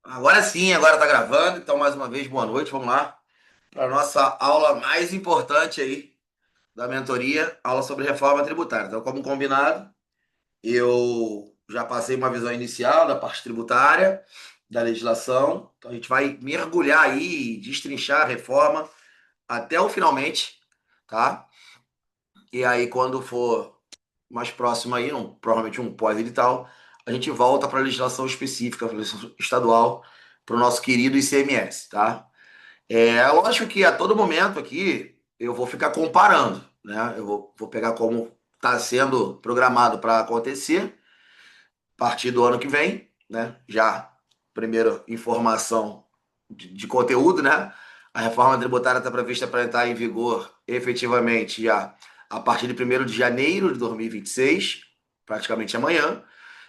Agora sim, agora tá gravando. Então, mais uma vez, boa noite. Vamos lá para a nossa aula mais importante aí da mentoria, aula sobre reforma tributária. Então, como combinado, eu já passei uma visão inicial da parte tributária, da legislação. Então, a gente vai mergulhar aí, destrinchar a reforma até o finalmente, tá? E aí, quando for mais próximo aí, provavelmente um pós-edital, a gente volta para a legislação específica, para a legislação estadual, para o nosso querido ICMS, tá? É lógico que a todo momento aqui eu vou ficar comparando, né? Eu vou pegar como está sendo programado para acontecer a partir do ano que vem, né? Já, primeira informação de conteúdo, né? A reforma tributária está prevista para entrar em vigor efetivamente já a partir de 1º de janeiro de 2026, praticamente amanhã,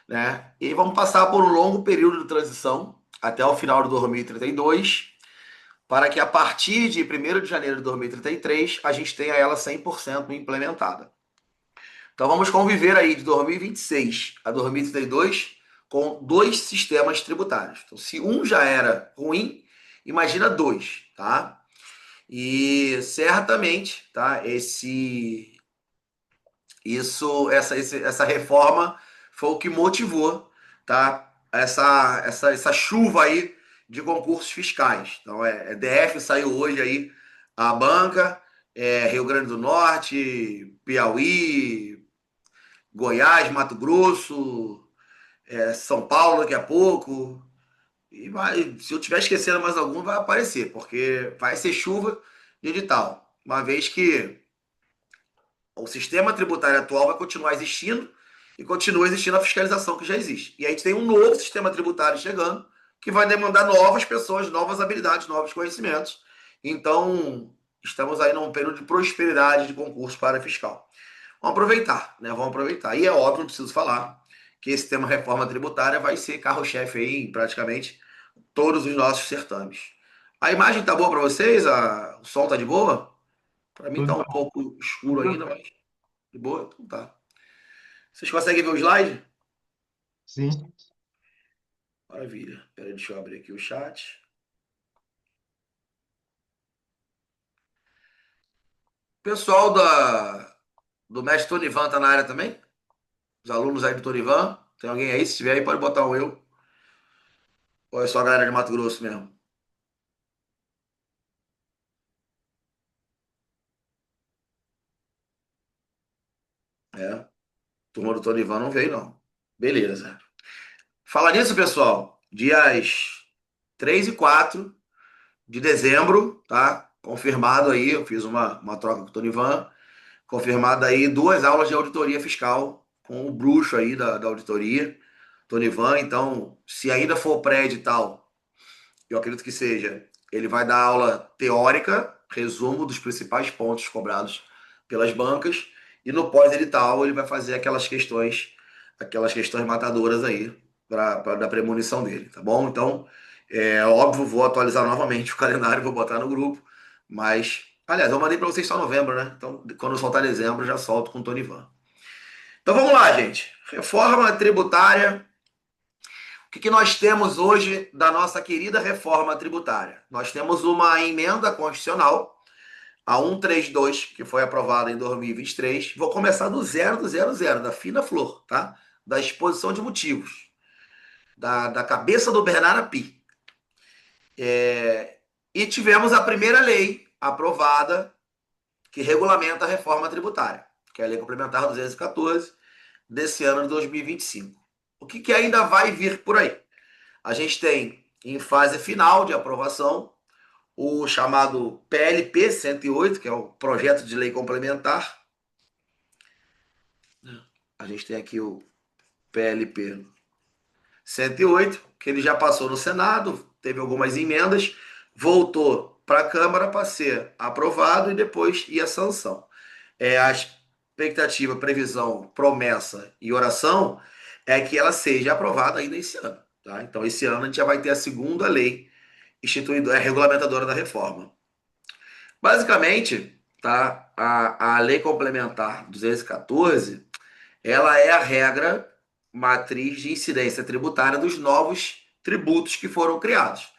né? E vamos passar por um longo período de transição até o final de 2032, para que a partir de 1º de janeiro de 2033 a gente tenha ela 100% implementada. Então vamos conviver aí de 2026 a 2032 com dois sistemas tributários. Então, se um já era ruim, imagina dois, tá? E certamente, tá? Essa reforma foi o que motivou, tá? Essa chuva aí de concursos fiscais. Então, DF saiu hoje aí a banca, Rio Grande do Norte, Piauí, Goiás, Mato Grosso, São Paulo daqui a pouco. E vai, se eu estiver esquecendo mais algum, vai aparecer, porque vai ser chuva de edital. Uma vez que o sistema tributário atual vai continuar existindo e continua existindo a fiscalização que já existe. E a gente tem um novo sistema tributário chegando que vai demandar novas pessoas, novas habilidades, novos conhecimentos. Então, estamos aí num período de prosperidade de concurso para fiscal. Vamos aproveitar, né? Vamos aproveitar. E é óbvio, não preciso falar, que esse tema reforma tributária vai ser carro-chefe aí em praticamente todos os nossos certames. A imagem tá boa para vocês? O som tá de boa? Para mim tá Tudo um pouco escuro ainda, perfeito. mas de boa? Então tá. Vocês conseguem ver o slide? Sim. Maravilha. Peraí, deixa eu abrir aqui o chat. Pessoal do mestre Tonivan tá na área também? Os alunos aí do Tonivan? Tem alguém aí? Se tiver aí, pode botar um eu. Ou é só a galera de Mato Grosso mesmo? É. Turma do Tonivan não veio, não. Beleza. Fala nisso, pessoal. Dias 3 e 4 de dezembro, tá? Confirmado aí, eu fiz uma troca com o Tonivan. Confirmado aí duas aulas de auditoria fiscal com o bruxo aí da auditoria, Tonivan. Então, se ainda for pré-edital, eu acredito que seja, ele vai dar aula teórica, resumo dos principais pontos cobrados pelas bancas, e no pós-edital ele vai fazer aquelas questões matadoras aí para dar premonição dele, tá bom? Então, óbvio, vou atualizar novamente o calendário, vou botar no grupo, mas, aliás, eu mandei para vocês só novembro, né? Então, quando eu soltar dezembro, eu já solto com o Tony Van. Então vamos lá, gente. Reforma tributária. O que nós temos hoje da nossa querida reforma tributária? Nós temos uma emenda constitucional, a 132, que foi aprovada em 2023. Vou começar do zero, do zero, zero, da fina flor, tá? Da exposição de motivos, da cabeça do Bernardo Api. E tivemos a primeira lei aprovada que regulamenta a reforma tributária, que é a Lei Complementar 214 desse ano de 2025. O que ainda vai vir por aí? A gente tem em fase final de aprovação o chamado PLP 108, que é o projeto de lei complementar. A gente tem aqui o PLP 108, que ele já passou no Senado, teve algumas emendas, voltou para a Câmara para ser aprovado e depois ia sanção. A expectativa, previsão, promessa e oração é que ela seja aprovada ainda esse ano. Tá? Então, esse ano a gente já vai ter a segunda lei instituidora, regulamentadora da reforma. Basicamente, tá? A lei complementar 214, ela é a regra matriz de incidência tributária dos novos tributos que foram criados.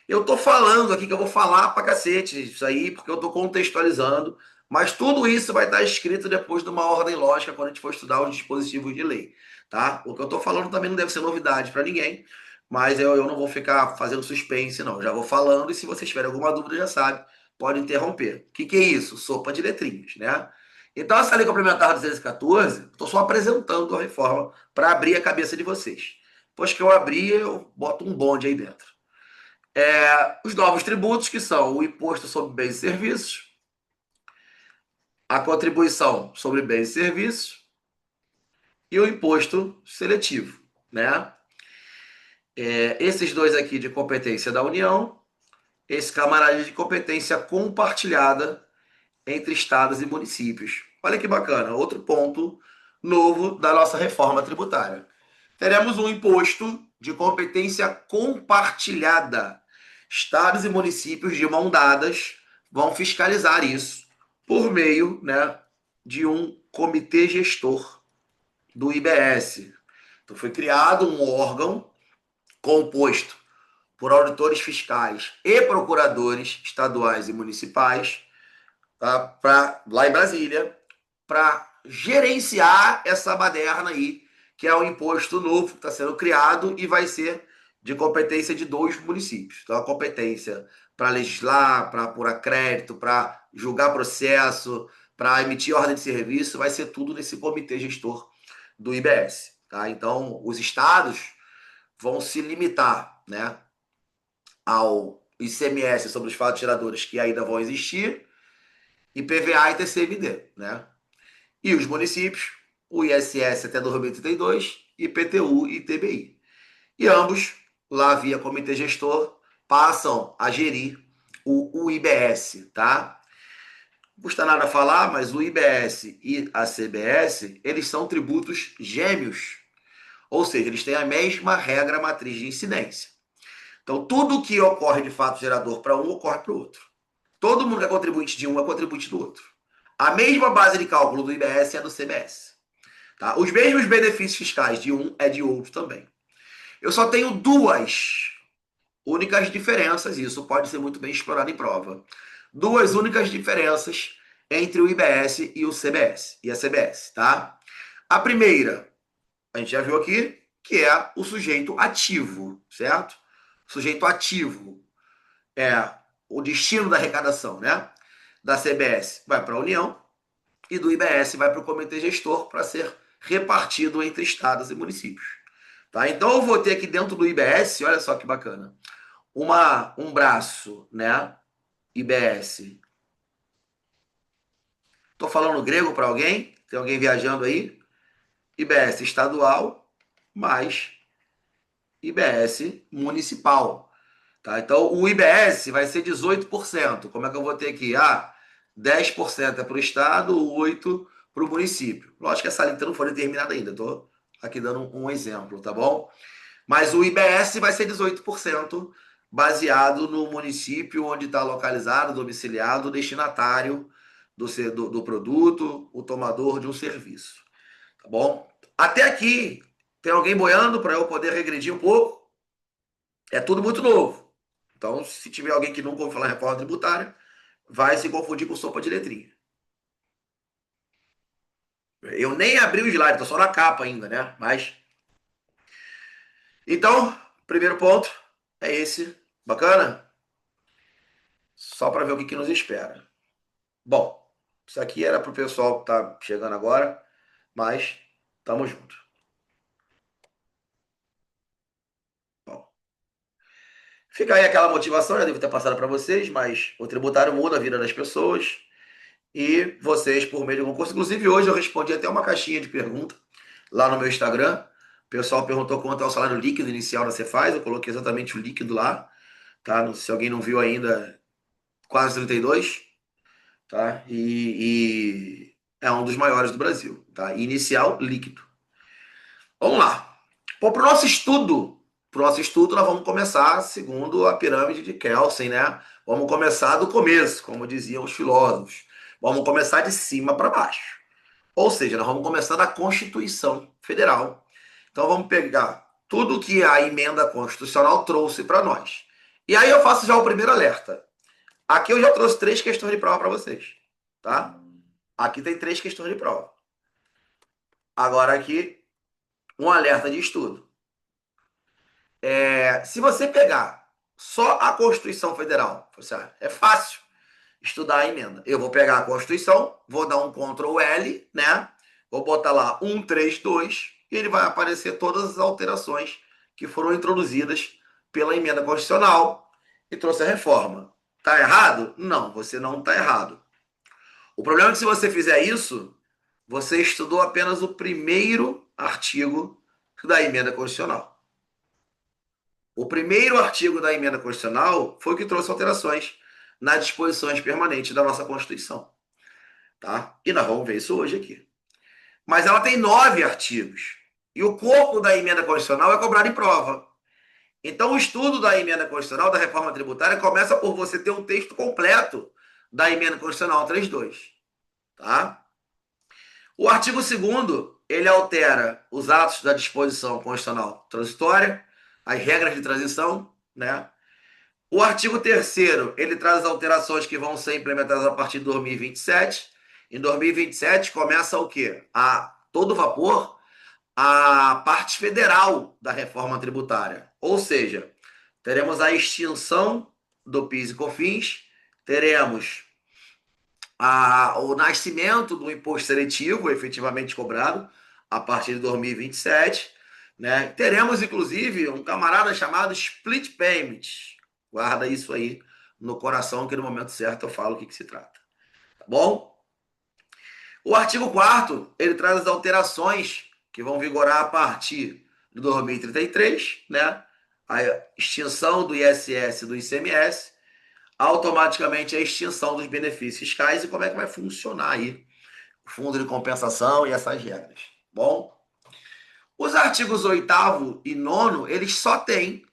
Eu tô falando aqui que eu vou falar pra cacete isso aí, porque eu tô contextualizando, mas tudo isso vai estar escrito depois de uma ordem lógica quando a gente for estudar os dispositivos de lei, tá? O que eu tô falando também não deve ser novidade para ninguém, mas eu não vou ficar fazendo suspense, não. Eu já vou falando e se vocês tiverem alguma dúvida, já sabe, pode interromper. O que, que é isso? Sopa de letrinhas, né? Então, essa lei complementar 214, estou só apresentando a reforma para abrir a cabeça de vocês. Depois que eu abrir, eu boto um bonde aí dentro. Os novos tributos, que são o imposto sobre bens e serviços, a contribuição sobre bens e serviços e o imposto seletivo, né? Esses dois aqui de competência da União, esse camarada de competência compartilhada entre estados e municípios. Olha que bacana, outro ponto novo da nossa reforma tributária. Teremos um imposto de competência compartilhada. Estados e municípios de mão dadas vão fiscalizar isso por meio, né, de um comitê gestor do IBS. Então foi criado um órgão composto por auditores fiscais e procuradores estaduais e municipais, tá, lá em Brasília, para gerenciar essa baderna aí, que é o imposto novo que está sendo criado e vai ser de competência de 2 municípios. Então, a competência para legislar, para apurar crédito, para julgar processo, para emitir ordem de serviço, vai ser tudo nesse comitê gestor do IBS. Tá? Então, os estados vão se limitar, né, ao ICMS sobre os fatos geradores que ainda vão existir, IPVA e TCMD, né? E os municípios, o ISS até 2032, IPTU e ITBI. E ambos, lá via comitê gestor, passam a gerir o IBS, tá? Não custa nada falar, mas o IBS e a CBS, eles são tributos gêmeos. Ou seja, eles têm a mesma regra matriz de incidência. Então, tudo que ocorre de fato gerador para um, ocorre para o outro. Todo mundo que é contribuinte de um é contribuinte do outro. A mesma base de cálculo do IBS é do CBS. Tá? Os mesmos benefícios fiscais de um é de outro também. Eu só tenho duas únicas diferenças, e isso pode ser muito bem explorado em prova. Duas únicas diferenças entre o IBS e o CBS e a CBS, tá? A primeira, a gente já viu aqui, que é o sujeito ativo, certo? O sujeito ativo é o destino da arrecadação, né? Da CBS vai para a União e do IBS vai para o comitê gestor para ser repartido entre estados e municípios. Tá? Então eu vou ter aqui dentro do IBS, olha só que bacana, um braço, né? IBS. Estou falando grego para alguém? Tem alguém viajando aí? IBS estadual mais IBS municipal. Tá? Então o IBS vai ser 18%. Como é que eu vou ter aqui? 10% é para o estado, 8% para o município. Lógico que essa lista não foi determinada ainda, estou aqui dando um exemplo, tá bom? Mas o IBS vai ser 18%, baseado no município onde está localizado, domiciliado, o destinatário do produto, o tomador de um serviço. Tá bom? Até aqui, tem alguém boiando para eu poder regredir um pouco? É tudo muito novo. Então, se tiver alguém que nunca ouviu falar em reforma tributária, vai se confundir com sopa de letrinha. Eu nem abri o slide, tô só na capa ainda, né? Mas. Então, primeiro ponto é esse. Bacana? Só para ver o que nos espera. Bom, isso aqui era para o pessoal que está chegando agora, mas tamo junto. Bom, fica aí aquela motivação, já devo ter passado para vocês, mas o tributário muda a vida das pessoas e vocês, por meio do concurso. Inclusive, hoje eu respondi até uma caixinha de pergunta lá no meu Instagram. O pessoal perguntou quanto é o salário líquido inicial da Cefaz, eu coloquei exatamente o líquido lá, tá? Se alguém não viu ainda, quase 32, tá? E é um dos maiores do Brasil, tá? Inicial líquido. Vamos lá. Bom, para o nosso estudo, nós vamos começar segundo a pirâmide de Kelsen, né? Vamos começar do começo, como diziam os filósofos. Vamos começar de cima para baixo. Ou seja, nós vamos começar da Constituição Federal. Então vamos pegar tudo que a emenda constitucional trouxe para nós. E aí eu faço já o primeiro alerta. Aqui eu já trouxe 3 questões de prova para vocês, tá? Aqui tem 3 questões de prova. Agora aqui, um alerta de estudo. Se você pegar só a Constituição Federal, é fácil estudar a emenda. Eu vou pegar a Constituição, vou dar um Ctrl L, né? Vou botar lá 132 e ele vai aparecer todas as alterações que foram introduzidas pela emenda constitucional e trouxe a reforma. Tá errado? Não, você não está errado. O problema é que se você fizer isso, você estudou apenas o primeiro artigo da emenda constitucional. O primeiro artigo da emenda constitucional foi o que trouxe alterações nas disposições permanentes da nossa Constituição. Tá? E nós vamos ver isso hoje aqui. Mas ela tem 9 artigos. E o corpo da emenda constitucional é cobrado em prova. Então, o estudo da emenda constitucional, da reforma tributária, começa por você ter um texto completo da emenda constitucional 32. Tá? O artigo 2º, ele altera os atos da disposição constitucional transitória, as regras de transição, né? O artigo 3º, ele traz as alterações que vão ser implementadas a partir de 2027. Em 2027 começa o quê? A todo vapor a parte federal da reforma tributária. Ou seja, teremos a extinção do PIS e COFINS, teremos o nascimento do imposto seletivo efetivamente cobrado a partir de 2027, né? Teremos, inclusive, um camarada chamado Split Payment. Guarda isso aí no coração, que no momento certo eu falo o que se trata. Tá bom? O artigo 4º, ele traz as alterações que vão vigorar a partir de 2033, né? A extinção do ISS e do ICMS, automaticamente a extinção dos benefícios fiscais e como é que vai funcionar aí o fundo de compensação e essas regras. Bom, os artigos 8º e 9º, eles só têm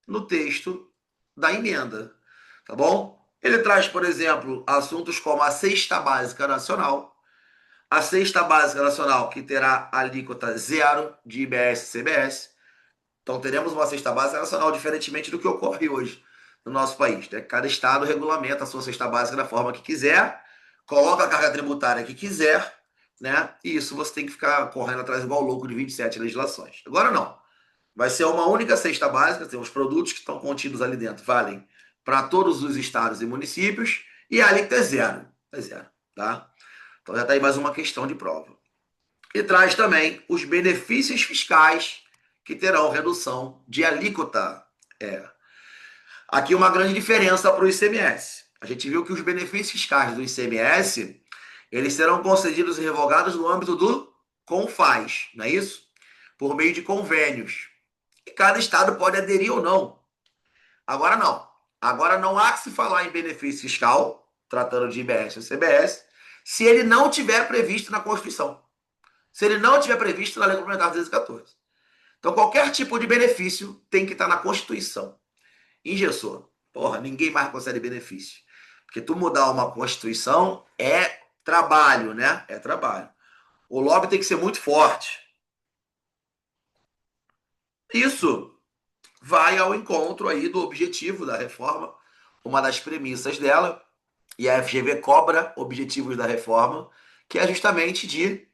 no texto da emenda, tá bom? Ele traz, por exemplo, assuntos como a cesta básica nacional, a cesta básica nacional que terá alíquota zero de IBS e CBS. Então teremos uma cesta básica nacional, diferentemente do que ocorre hoje no nosso país, né? Cada estado regulamenta a sua cesta básica da forma que quiser, coloca a carga tributária que quiser, né? E isso você tem que ficar correndo atrás igual louco de 27 legislações. Agora não. Vai ser uma única cesta básica, tem os produtos que estão contidos ali dentro, valem para todos os estados e municípios, e a alíquota é zero. É zero, tá? Então já está aí mais uma questão de prova. E traz também os benefícios fiscais que terão redução de alíquota. Aqui uma grande diferença para o ICMS. A gente viu que os benefícios fiscais do ICMS, eles serão concedidos e revogados no âmbito do CONFAS, não é isso? Por meio de convênios. E cada estado pode aderir ou não. Agora não. Agora não há que se falar em benefício fiscal, tratando de IBS ou CBS, se ele não tiver previsto na Constituição. Se ele não tiver previsto na Lei Complementar 214. Então, qualquer tipo de benefício tem que estar na Constituição. Engessou. Porra, ninguém mais concede benefício. Porque tu mudar uma Constituição é trabalho, né? É trabalho. O lobby tem que ser muito forte. Isso vai ao encontro aí do objetivo da reforma, uma das premissas dela, e a FGV cobra objetivos da reforma, que é justamente de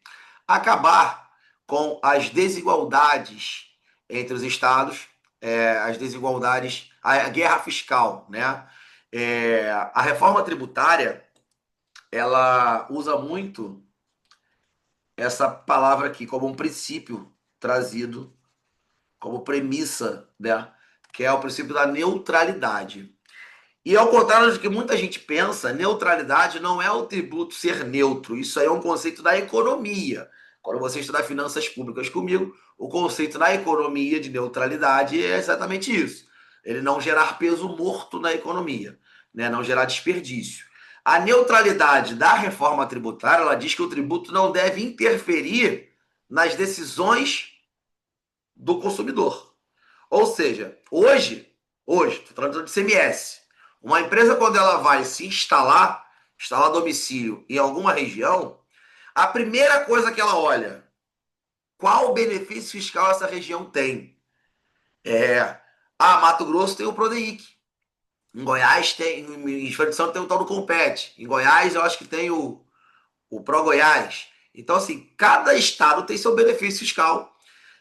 acabar com as desigualdades entre os estados, as desigualdades, a guerra fiscal, né? A reforma tributária, ela usa muito essa palavra aqui como um princípio trazido como premissa, né? Que é o princípio da neutralidade. E ao contrário do que muita gente pensa, neutralidade não é o tributo ser neutro. Isso aí é um conceito da economia. Quando você estudar finanças públicas comigo, o conceito da economia de neutralidade é exatamente isso. Ele não gerar peso morto na economia, né? Não gerar desperdício. A neutralidade da reforma tributária, ela diz que o tributo não deve interferir nas decisões do consumidor. Ou seja, hoje, estou falando de CMS, uma empresa, quando ela vai se instalar domicílio em alguma região, a primeira coisa que ela olha, qual benefício fiscal essa região tem? É. Ah, Mato Grosso tem o Prodeic. Em Goiás tem, em Espírito Santo tem o tal do Compete. Em Goiás eu acho que tem o Pro Goiás. Então, assim, cada estado tem seu benefício fiscal.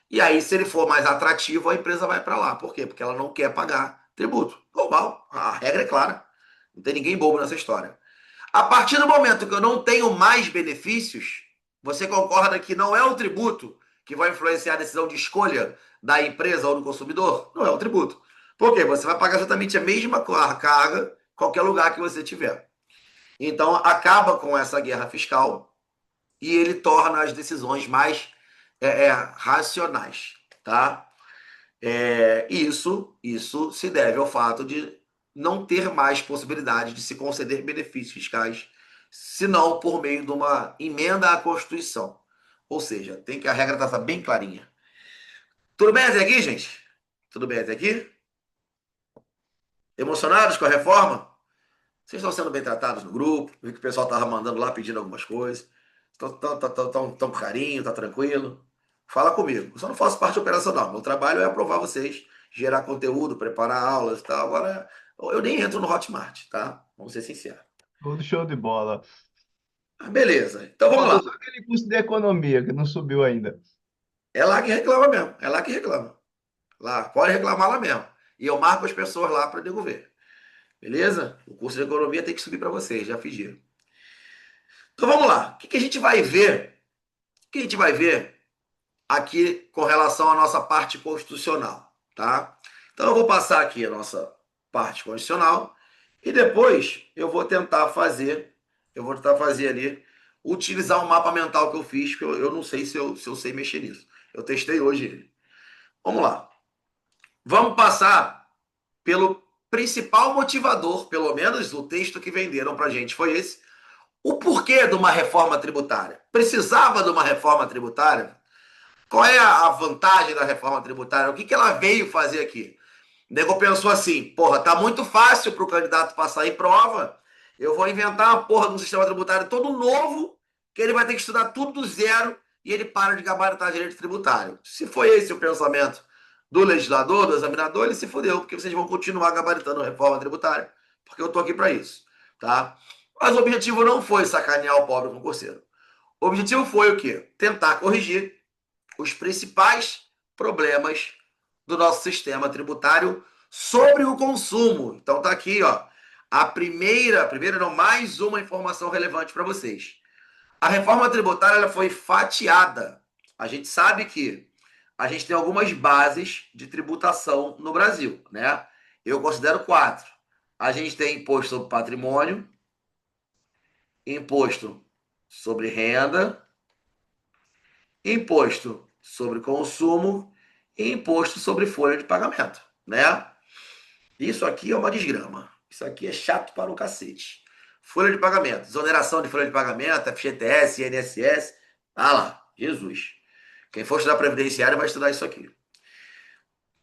E aí, se ele for mais atrativo, a empresa vai para lá. Por quê? Porque ela não quer pagar tributo. Normal. A regra é clara. Não tem ninguém bobo nessa história. A partir do momento que eu não tenho mais benefícios, você concorda que não é o tributo que vai influenciar a decisão de escolha da empresa ou do consumidor? Não é o tributo. Por quê? Você vai pagar exatamente a mesma carga qualquer lugar que você tiver. Então, acaba com essa guerra fiscal e ele torna as decisões mais racionais, tá? Isso se deve ao fato de não ter mais possibilidade de se conceder benefícios fiscais, senão por meio de uma emenda à Constituição. Ou seja, tem que a regra estar bem clarinha. Tudo bem até aqui, gente? Tudo bem até aqui? Emocionados com a reforma? Vocês estão sendo bem tratados no grupo? Vi que o pessoal estava mandando lá pedindo algumas coisas. Estão com carinho, tá tranquilo? Fala comigo. Eu só não faço parte operacional. Meu trabalho é aprovar vocês, gerar conteúdo, preparar aulas e tal. Agora, eu nem entro no Hotmart, tá? Vamos ser sinceros. Tudo show de bola. Ah, beleza. Então vamos lá. Faltou só aquele curso de economia que não subiu ainda. É lá que reclama mesmo. É lá que reclama. Lá, pode reclamar lá mesmo. E eu marco as pessoas lá para devolver. Beleza? O curso de economia tem que subir para vocês, já pediram. Então vamos lá. O que a gente vai ver? O que a gente vai ver aqui com relação à nossa parte constitucional, tá? Então eu vou passar aqui a nossa parte constitucional e depois eu vou tentar fazer ali, utilizar um mapa mental que eu fiz, que eu não sei se eu sei mexer nisso. Eu testei hoje ele. Vamos lá. Vamos passar pelo principal motivador, pelo menos o texto que venderam para gente foi esse. O porquê de uma reforma tributária? Precisava de uma reforma tributária? Qual é a vantagem da reforma tributária? O que ela veio fazer aqui? O nego pensou assim, porra, tá muito fácil para o candidato passar em prova, eu vou inventar uma porra de um sistema tributário todo novo, que ele vai ter que estudar tudo do zero e ele para de gabaritar direito tributário. Se foi esse o pensamento do legislador, do examinador, ele se fudeu, porque vocês vão continuar gabaritando a reforma tributária, porque eu tô aqui para isso, tá? Mas o objetivo não foi sacanear o pobre concurseiro. O objetivo foi o quê? Tentar corrigir os principais problemas do nosso sistema tributário sobre o consumo. Então tá aqui, ó, a primeira não, mais uma informação relevante para vocês. A reforma tributária ela foi fatiada. A gente sabe que a gente tem algumas bases de tributação no Brasil, né? Eu considero quatro. A gente tem imposto sobre patrimônio, imposto sobre renda, imposto sobre consumo e imposto sobre folha de pagamento, né? Isso aqui é uma desgrama. Isso aqui é chato para o cacete. Folha de pagamento, exoneração de folha de pagamento, FGTS, INSS. Ah lá, Jesus. Quem for estudar previdenciário vai estudar isso aqui.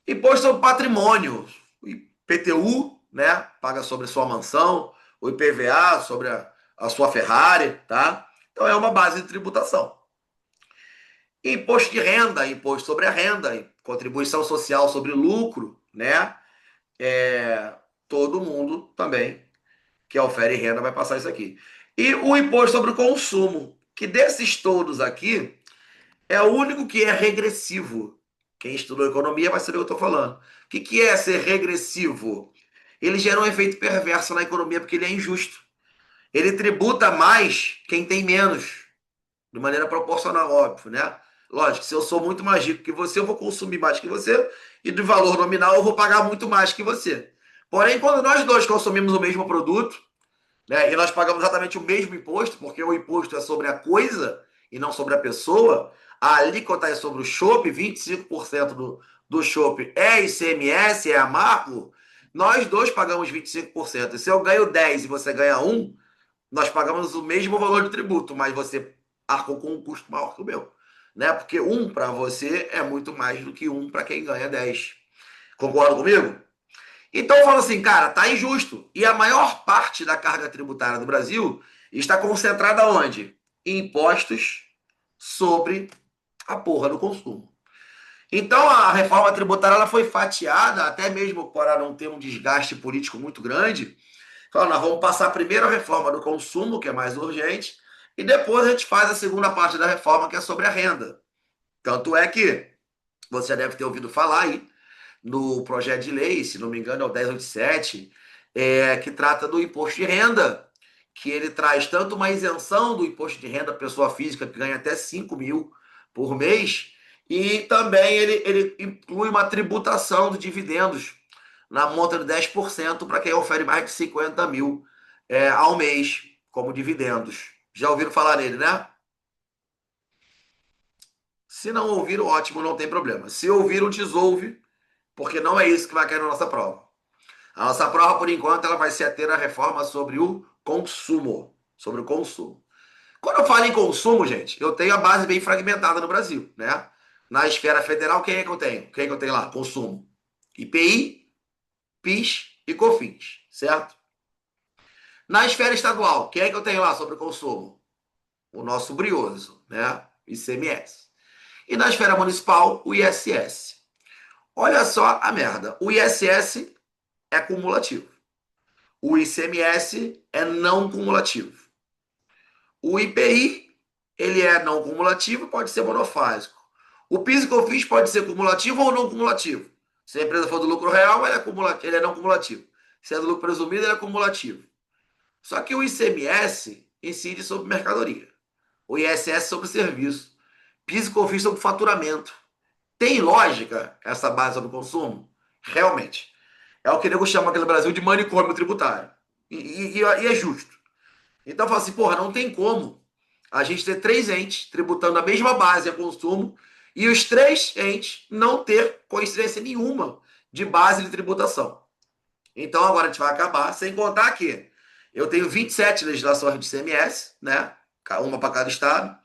Imposto sobre patrimônio, o IPTU, né? Paga sobre a sua mansão, o IPVA sobre a sua Ferrari, tá? Então é uma base de tributação. Imposto de renda, imposto sobre a renda, contribuição social sobre lucro, né? Todo mundo também que ofere renda vai passar isso aqui. E o imposto sobre o consumo, que desses todos aqui é o único que é regressivo. Quem estudou economia vai saber o que eu estou falando. O que é ser regressivo? Ele gera um efeito perverso na economia porque ele é injusto. Ele tributa mais quem tem menos, de maneira proporcional, óbvio, né? Lógico, se eu sou muito mais rico que você, eu vou consumir mais que você, e de valor nominal eu vou pagar muito mais que você. Porém, quando nós dois consumimos o mesmo produto, né, e nós pagamos exatamente o mesmo imposto, porque o imposto é sobre a coisa e não sobre a pessoa, a alíquota é sobre o chopp, 25% do chopp é ICMS, é amargo, nós dois pagamos 25%. E se eu ganho 10 e você ganha 1, nós pagamos o mesmo valor de tributo, mas você arcou com um custo maior que o meu. Né? Porque 1 para você é muito mais do que 1 para quem ganha 10. Concorda comigo? Então eu falo assim, cara, tá injusto. E a maior parte da carga tributária do Brasil está concentrada onde? Em impostos sobre a porra do consumo. Então, a reforma tributária ela foi fatiada, até mesmo para não ter um desgaste político muito grande. Falaram, nós vamos passar primeiro a reforma do consumo, que é mais urgente, e depois a gente faz a segunda parte da reforma, que é sobre a renda. Tanto é que você já deve ter ouvido falar aí no projeto de lei, se não me engano, é o 1087, que trata do imposto de renda, que ele traz tanto uma isenção do imposto de renda à pessoa física, que ganha até 5 mil por mês, e também ele inclui uma tributação de dividendos na monta de 10% para quem ofere mais de 50 mil ao mês como dividendos. Já ouviram falar nele, né? Se não ouviram, ótimo, não tem problema. Se ouviram, desouve, porque não é isso que vai cair na nossa prova. A nossa prova, por enquanto, ela vai se ater à reforma sobre o consumo. Sobre o consumo. Quando eu falo em consumo, gente, eu tenho a base bem fragmentada no Brasil, né? Na esfera federal, quem é que eu tenho? Quem é que eu tenho lá? Consumo. IPI, PIS e COFINS, certo? Na esfera estadual, quem é que eu tenho lá sobre o consumo? O nosso brioso, né? ICMS. E na esfera municipal, o ISS. Olha só a merda. O ISS é cumulativo. O ICMS é não cumulativo. O IPI, ele é não cumulativo, pode ser monofásico. O PIS e COFINS pode ser cumulativo ou não cumulativo. Se a empresa for do lucro real, ele é não cumulativo. Se é do lucro presumido, ele é cumulativo. Só que o ICMS incide sobre mercadoria. O ISS sobre serviço. PIS e COFINS sobre faturamento. Tem lógica essa base sobre consumo? Realmente. É o que o nego chama aqui no Brasil de manicômio tributário. E é justo. Então fala assim, porra, não tem como a gente ter três entes tributando a mesma base a consumo e os três entes não ter coincidência nenhuma de base de tributação. Então agora a gente vai acabar, sem contar que eu tenho 27 legislações de CMS, né? Uma para cada estado,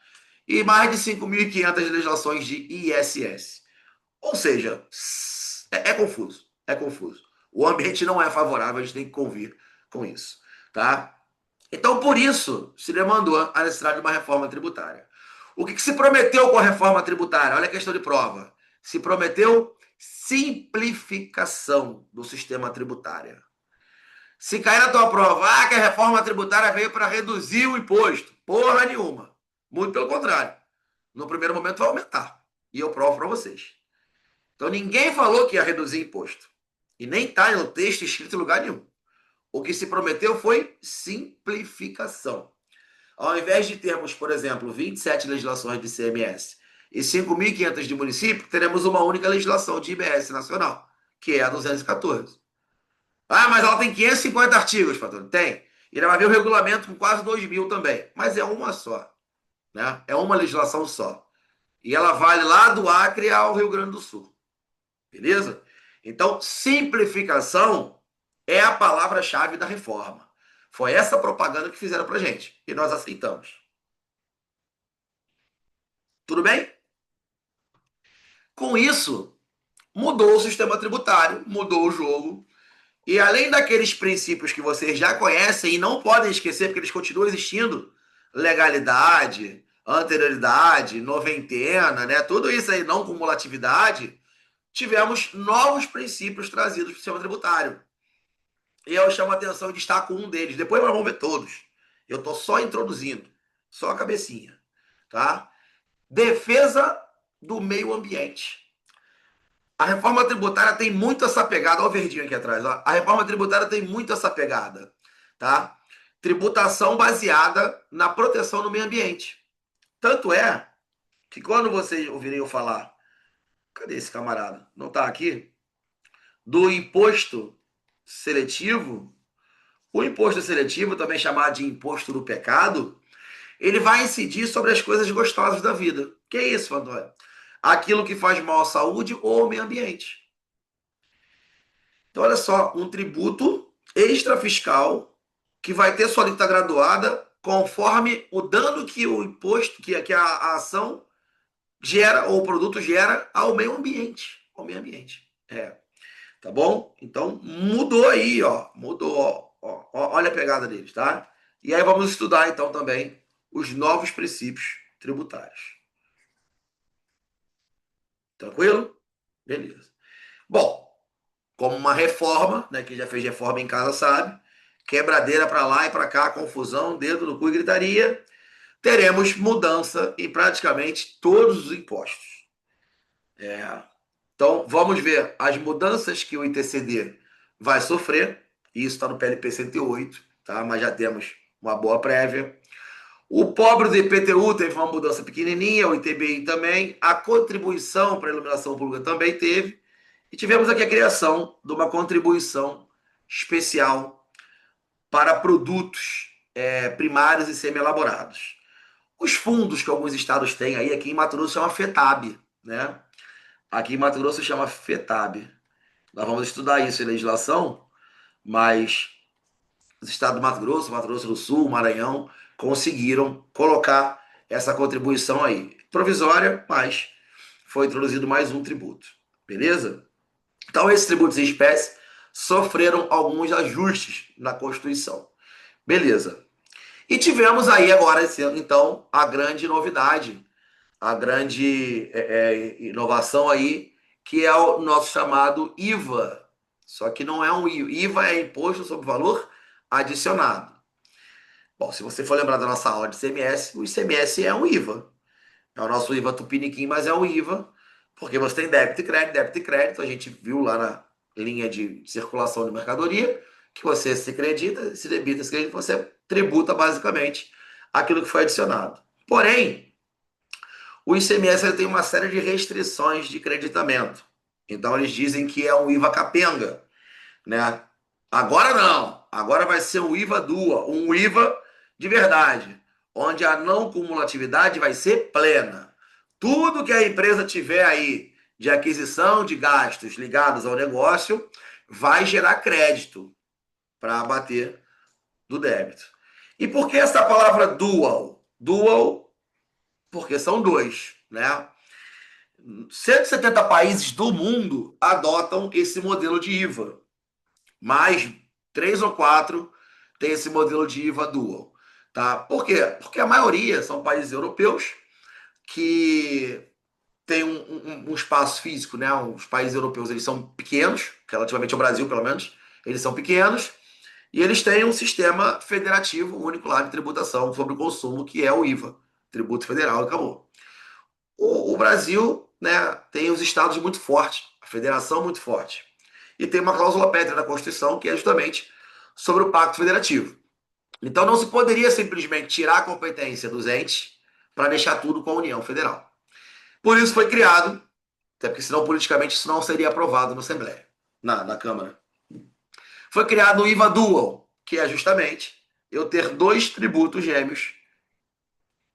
e mais de 5.500 legislações de ISS. Ou seja, é confuso, é confuso. O ambiente não é favorável, a gente tem que convir com isso, tá? Então, por isso, se demandou a necessidade de uma reforma tributária. O que se prometeu com a reforma tributária? Olha a questão de prova. Se prometeu simplificação do sistema tributário. Se cair na tua prova, que a reforma tributária veio para reduzir o imposto. Porra nenhuma. Muito pelo contrário. No primeiro momento vai aumentar. E eu provo para vocês. Então ninguém falou que ia reduzir imposto. E nem está no texto escrito em lugar nenhum. O que se prometeu foi simplificação. Ao invés de termos, por exemplo, 27 legislações de CMS e 5.500 de município, teremos uma única legislação de IBS nacional, que é a 214. Ah, mas ela tem 550 artigos, patrão. Tem. E vai haver o regulamento com quase 2.000 também. Mas é uma só. Né? É uma legislação só. E ela vale lá do Acre ao Rio Grande do Sul. Beleza? Então, simplificação é a palavra-chave da reforma. Foi essa propaganda que fizeram pra gente. E nós aceitamos. Tudo bem? Com isso, mudou o sistema tributário, mudou o jogo. E além daqueles princípios que vocês já conhecem e não podem esquecer, porque eles continuam existindo, legalidade, anterioridade, noventena, né? Tudo isso aí, não cumulatividade, tivemos novos princípios trazidos para o sistema tributário. E eu chamo a atenção e destaco um deles. Depois nós vamos ver todos. Eu estou só introduzindo, só a cabecinha, tá? Defesa do meio ambiente. A reforma tributária tem muito essa pegada. Olha o verdinho aqui atrás. Ó. A reforma tributária tem muito essa pegada. Tá? Tributação baseada na proteção do meio ambiente. Tanto é que quando vocês ouvirem eu falar, cadê esse camarada? Não está aqui? Do imposto seletivo, o imposto seletivo, também chamado de imposto do pecado, ele vai incidir sobre as coisas gostosas da vida. Que é isso, Antônio? Aquilo que faz mal à saúde ou ao meio ambiente. Então, olha só, um tributo extrafiscal que vai ter sua alíquota graduada conforme o dano que o imposto, que a ação gera ou o produto gera ao meio ambiente. Ao meio ambiente. Tá bom? Então, mudou aí, ó. Mudou, ó. Olha a pegada deles, tá? E aí vamos estudar, então, também os novos princípios tributários. Tranquilo? Beleza. Bom, como uma reforma, né? Quem já fez reforma em casa sabe, quebradeira para lá e para cá, confusão, dedo no cu e gritaria, teremos mudança em praticamente todos os impostos. É. Então, vamos ver as mudanças que o ITCD vai sofrer. Isso está no PLP 108, tá? Mas já temos uma boa prévia. O pobre do IPTU teve uma mudança pequenininha, o ITBI também. A contribuição para a iluminação pública também teve. E tivemos aqui a criação de uma contribuição especial para produtos primários e semi-elaborados. Os fundos que alguns estados têm aí, aqui em Mato Grosso chama FETAB, né? Aqui em Mato Grosso chama FETAB. Nós vamos estudar isso em legislação, mas os estados do Mato Grosso do Sul, Maranhão, conseguiram colocar essa contribuição aí. Provisória, mas foi introduzido mais um tributo. Beleza? Então, esses tributos em espécie sofreram alguns ajustes na Constituição. Beleza. E tivemos aí agora, então, a grande novidade, a grande inovação aí, que é o nosso chamado IVA. Só que não é um IVA. IVA é Imposto sobre Valor Adicionado. Bom, se você for lembrar da nossa aula de ICMS, o ICMS é um IVA. É o nosso IVA tupiniquim, mas é um IVA, porque você tem débito e crédito, débito e crédito. A gente viu lá na linha de circulação de mercadoria que você se acredita, se debita, se acredita, você tributa basicamente aquilo que foi adicionado. Porém, o ICMS ele tem uma série de restrições de creditamento. Então, eles dizem que é um IVA capenga, né? Agora não. Agora vai ser um IVA dual, um IVA de verdade, onde a não cumulatividade vai ser plena. Tudo que a empresa tiver aí de aquisição de gastos ligados ao negócio vai gerar crédito para abater do débito. E por que essa palavra dual? Dual, porque são dois, né? 170 países do mundo adotam esse modelo de IVA. Mais 3 ou 4 tem esse modelo de IVA dual. Tá? Por quê? Porque a maioria são países europeus que têm um espaço físico, né? Os países europeus eles são pequenos, relativamente ao Brasil, pelo menos, eles são pequenos, e eles têm um sistema federativo único lá de tributação sobre o consumo, que é o IVA, tributo federal, acabou. O Brasil, né, tem os estados muito fortes, a federação muito forte. E tem uma cláusula pétrea da Constituição que é justamente sobre o Pacto Federativo. Então não se poderia simplesmente tirar a competência dos entes para deixar tudo com a União Federal. Por isso foi criado, até porque senão politicamente isso não seria aprovado na Assembleia, na Câmara. Foi criado o IVA Dual, que é justamente eu ter dois tributos gêmeos,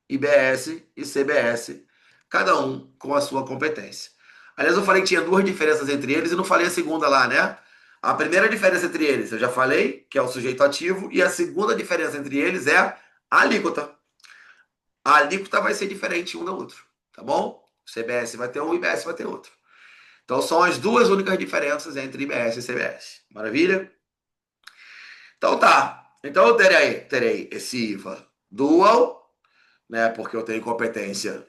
IBS e CBS, cada um com a sua competência. Aliás, eu falei que tinha duas diferenças entre eles e não falei a segunda lá, né? A primeira diferença entre eles, eu já falei, que é o sujeito ativo, e a segunda diferença entre eles é a alíquota. A alíquota vai ser diferente um do outro, tá bom? O CBS vai ter um, o IBS vai ter outro. Então são as duas únicas diferenças entre IBS e CBS. Maravilha? Então tá. Então eu terei esse IVA dual, né? Porque eu tenho competência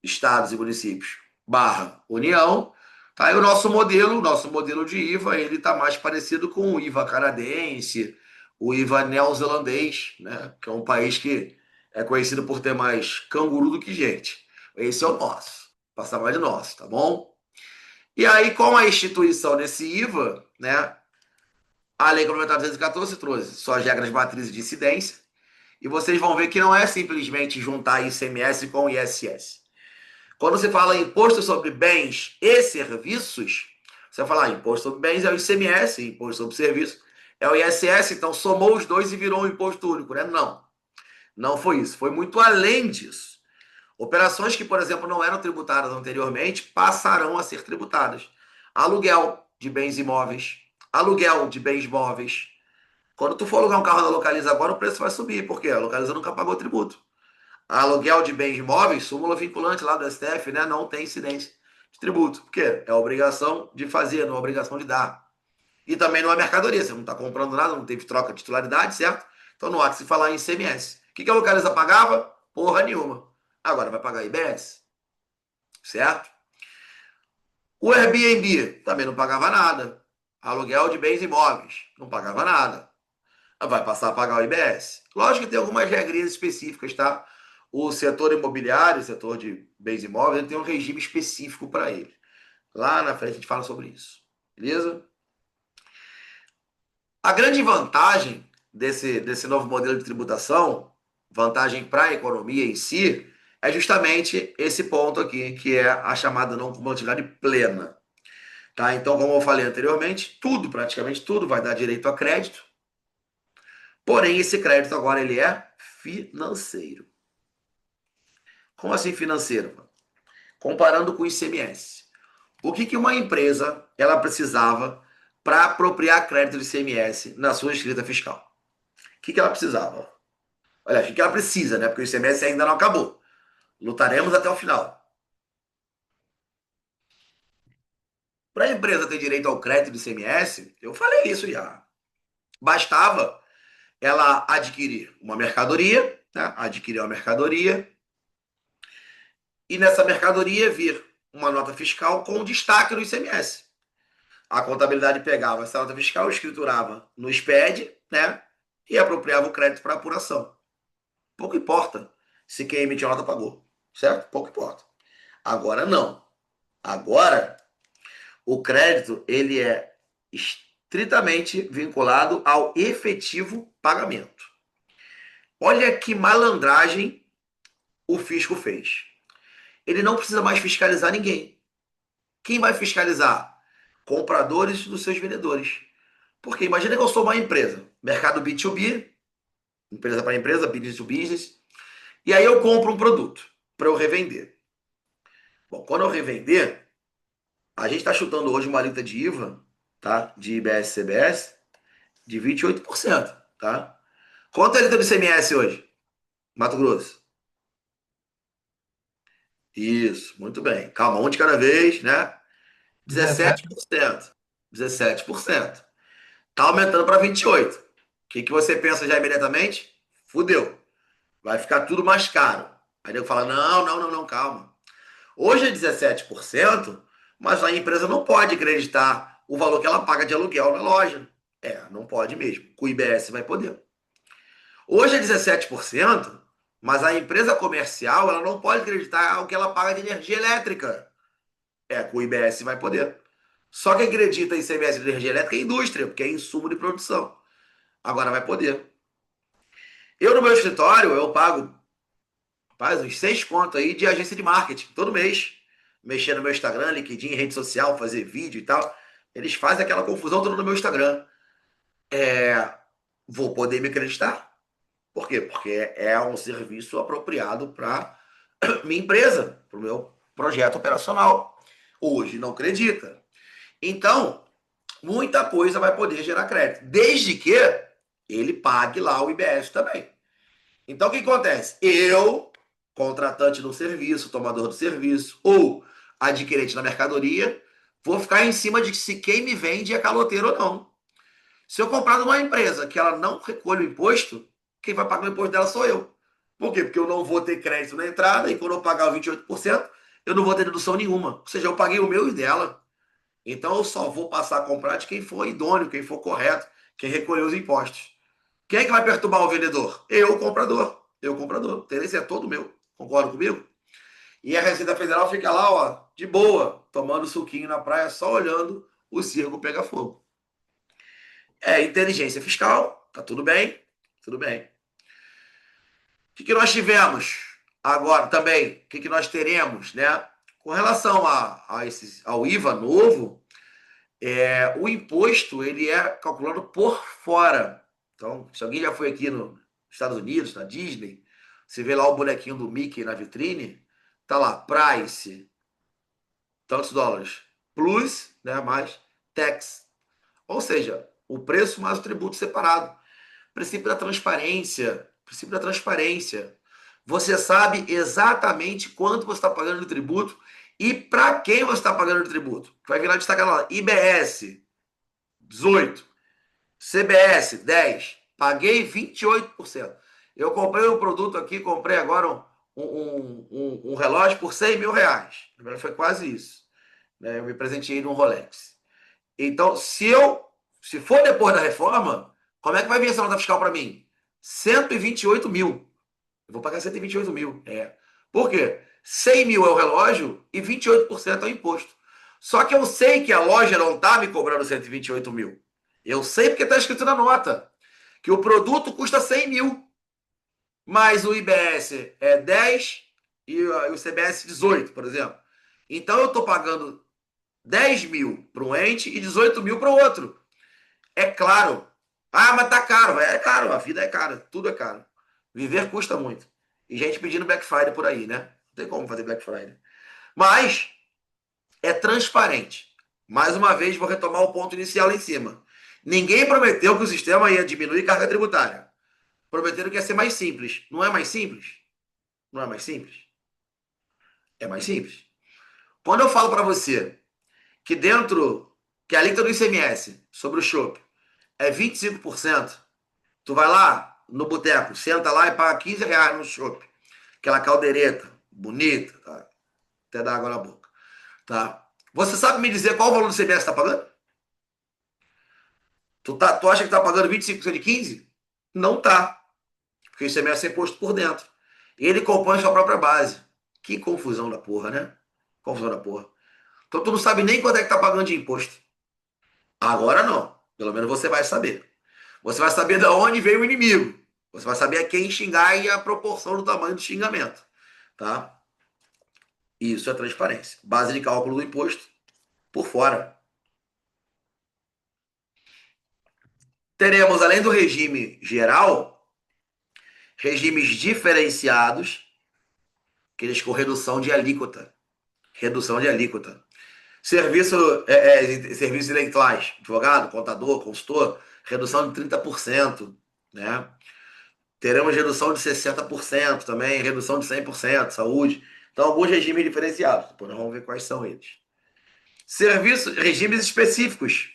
estados e municípios barra União, tá? E o nosso modelo de IVA, ele está mais parecido com o IVA canadense, o IVA neozelandês, né? Que é um país que é conhecido por ter mais canguru do que gente. Esse é o nosso, passar mais de nosso, tá bom? E aí, com a instituição desse IVA, né? A Lei Complementar 214 trouxe suas regras matrizes de incidência, e vocês vão ver que não é simplesmente juntar ICMS com ISS. Quando você fala imposto sobre bens e serviços, você vai falar imposto sobre bens é o ICMS, imposto sobre serviços é o ISS, então somou os dois e virou um imposto único, né? Não, não foi isso. Foi muito além disso. Operações que, por exemplo, não eram tributadas anteriormente passarão a ser tributadas. Aluguel de bens imóveis, aluguel de bens móveis. Quando tu for alugar um carro na Localiza agora, o preço vai subir, porque a Localiza nunca pagou tributo. Aluguel de bens móveis, súmula vinculante lá do STF, né, não tem incidência de tributo. Por quê? É obrigação de fazer, não é obrigação de dar. E também não é mercadoria, você não está comprando nada, não teve troca de titularidade, certo? Então não há que se falar em ICMS. O que a Localiza pagava? Porra nenhuma. Agora vai pagar IBS, certo? O Airbnb também não pagava nada. Aluguel de bens imóveis, não pagava nada. Vai passar a pagar o IBS. Lógico que tem algumas regrinhas específicas, tá? O setor imobiliário, o setor de bens imóveis, ele tem um regime específico para ele. Lá na frente a gente fala sobre isso. Beleza? A grande vantagem desse novo modelo de tributação, vantagem para a economia em si, é justamente esse ponto aqui, que é a chamada não cumulatividade plena. Tá? Então, como eu falei anteriormente, tudo, praticamente tudo, vai dar direito a crédito. Porém, esse crédito agora ele é financeiro. Como assim financeiro? Comparando com o ICMS. O que uma empresa ela precisava para apropriar crédito de ICMS na sua escrita fiscal? O que ela precisava? Olha, o que ela precisa, né? Porque o ICMS ainda não acabou. Lutaremos até o final. Para a empresa ter direito ao crédito de ICMS, eu falei isso já. Bastava ela adquirir uma mercadoria, né? Adquirir uma mercadoria e nessa mercadoria vir uma nota fiscal com destaque no ICMS. A contabilidade pegava essa nota fiscal, escriturava no SPED, né? E apropriava o crédito para apuração. Pouco importa se quem emitiu a nota pagou, certo? Pouco importa. Agora não. Agora o crédito ele é estritamente vinculado ao efetivo pagamento. Olha que malandragem o fisco fez. Ele não precisa mais fiscalizar ninguém. Quem vai fiscalizar? Compradores dos seus vendedores. Porque imagina que eu sou uma empresa, mercado B2B, empresa para empresa, business to business, e aí eu compro um produto para eu revender. Bom, quando eu revender, a gente está chutando hoje uma alíquota de IVA, tá? De IBS CBS, de 28%, tá? Quanto é a alíquota do ICMS hoje? Mato Grosso. Isso, muito bem. Calma, um de cada vez, né? 17. 17%. 17%. Tá aumentando para 28%. O que você pensa já imediatamente? Fudeu. Vai ficar tudo mais caro. Aí eu falo, não, não, não, não, calma. Hoje é 17%, mas a empresa não pode acreditar o valor que ela paga de aluguel na loja. É, não pode mesmo. Com o IBS vai poder. Hoje é 17%, mas a empresa comercial ela não pode acreditar o que ela paga de energia elétrica. É, com o IBS vai poder. Só quem acredita em ICMS de energia elétrica é a indústria, porque é insumo de produção. Agora vai poder. Eu no meu escritório, eu pago faz uns 6 contos aí de agência de marketing, todo mês. Mexer no meu Instagram, LinkedIn, rede social, fazer vídeo e tal. Eles fazem aquela confusão toda no meu Instagram. É, vou poder me acreditar. Por quê? Porque é um serviço apropriado para minha empresa, para o meu projeto operacional. Hoje não acredita. Então, muita coisa vai poder gerar crédito, desde que ele pague lá o IBS também. Então, o que acontece? Eu, contratante do serviço, tomador do serviço, ou adquirente da mercadoria, vou ficar em cima de se quem me vende é caloteiro ou não. Se eu comprar numa empresa que ela não recolhe o imposto, quem vai pagar o imposto dela sou eu. Por quê? Porque eu não vou ter crédito na entrada e quando eu pagar o 28%, eu não vou ter dedução nenhuma. Ou seja, eu paguei o meu e dela. Então eu só vou passar a comprar de quem for idôneo, quem for correto, quem recolheu os impostos. Quem é que vai perturbar o vendedor? Eu, o comprador. Eu, o comprador. O interesse é todo meu. Concorda comigo? E a Receita Federal fica lá, ó, de boa, tomando suquinho na praia, só olhando o circo pegar fogo. É inteligência fiscal, tá tudo bem? Tudo bem. O que nós tivemos agora também? O que nós teremos, né? Com relação ao IVA novo, o imposto ele é calculado por fora. Então, se alguém já foi aqui nos Estados Unidos, na Disney, você vê lá o bonequinho do Mickey na vitrine, tá lá, price, tantos dólares, plus, né, mais tax. Ou seja, o preço mais o tributo separado. Princípio da transparência. Princípio da transparência. Você sabe exatamente quanto você está pagando de tributo e para quem você está pagando de tributo. Vai virar destacar lá, IBS, 18. CBS, 10. Paguei 28%. Eu comprei um produto aqui, comprei agora um relógio por 100 mil reais. Foi quase isso. né? Eu me presenteei num Rolex. Então, se for depois da reforma, como é que vai vir essa nota fiscal para mim? 128 mil. Eu vou pagar 128 mil. É. Por quê? 100 mil é o relógio e 28% é o imposto. Só que eu sei que a loja não está me cobrando 128 mil. Eu sei porque está escrito na nota que o produto custa 100 mil, mas o IBS é 10 e o CBS 18, por exemplo. Então eu estou pagando 10 mil para um ente e 18 mil para o outro. É claro. Ah, mas tá caro. É caro, a vida é cara, tudo é caro. Viver custa muito. E gente pedindo Black Friday por aí, né? Não tem como fazer Black Friday. Mas é transparente. Mais uma vez, vou retomar o ponto inicial lá em cima. Ninguém prometeu que o sistema ia diminuir carga tributária. Prometeram que ia ser mais simples. Não é mais simples? Não é mais simples? É mais simples. Quando eu falo para você que dentro, que a alíquota do ICMS sobre o chopp é 25%, tu vai lá no boteco, senta lá e paga 15 reais no chopp. Aquela caldeireta, bonita, tá? Até dá água na boca. Tá? Você sabe me dizer qual o valor do ICMS está pagando? Tu acha que está pagando 25% de 15? Não tá. Porque o ICMS é imposto por dentro. Ele compõe sua própria base. Que confusão da porra, né? Confusão da porra. Então tu não sabe nem quanto é que tá pagando de imposto. Agora não. Pelo menos você vai saber. Você vai saber de onde veio o inimigo. Você vai saber a quem xingar e a proporção do tamanho do xingamento. Tá? Isso é transparência. Base de cálculo do imposto por fora. Teremos, além do regime geral, regimes diferenciados, aqueles com redução de alíquota. Redução de alíquota. Serviços eleitorais, advogado, contador, consultor, redução de 30%, né? Teremos redução de 60% também, redução de 100%, saúde. Então, alguns regimes diferenciados. Depois nós vamos ver quais são eles. Regimes específicos,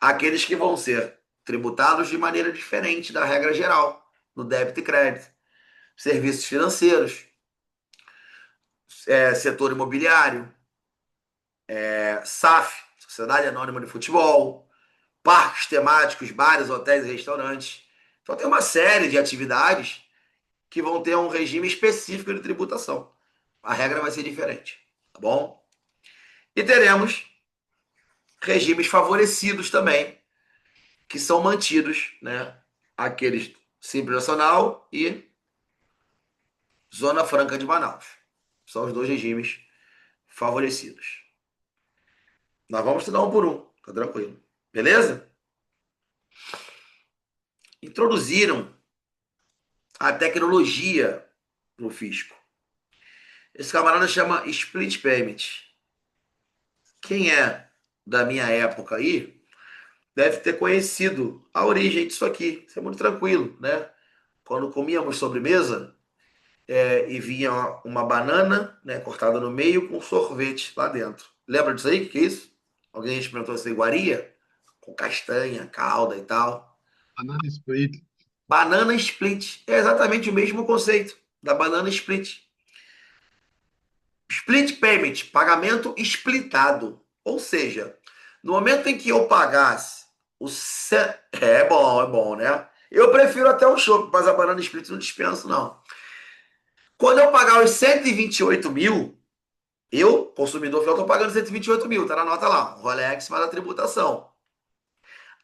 aqueles que vão ser tributados de maneira diferente da regra geral, no débito e crédito. Serviços financeiros, setor imobiliário, SAF, Sociedade Anônima de Futebol, parques temáticos, bares, hotéis e restaurantes. Então tem uma série de atividades que vão ter um regime específico de tributação. A regra vai ser diferente, tá bom? E teremos regimes favorecidos também, que são mantidos, né? Aqueles Simples Nacional e Zona Franca de Manaus. São os dois regimes favorecidos. Nós vamos estudar um por um, tá tranquilo. Beleza? Introduziram a tecnologia no fisco. Esse camarada chama Split Payment. Quem é da minha época aí deve ter conhecido a origem disso aqui. Isso é muito tranquilo, né? Quando comíamos sobremesa, e vinha uma banana, né, cortada no meio com sorvete lá dentro. Lembra disso aí? O que é isso? Alguém experimentou essa iguaria? Com castanha, calda e tal. Banana split. Banana split. É exatamente o mesmo conceito da banana split. Split payment, pagamento splitado. Ou seja, no momento em que eu pagasse o. É bom, né? Eu prefiro até o chopp, mas a banana split não dispenso, não. Quando eu pagar os 128 mil, eu, consumidor final, estou pagando 128 mil, tá na nota lá. Rolex mais a tributação.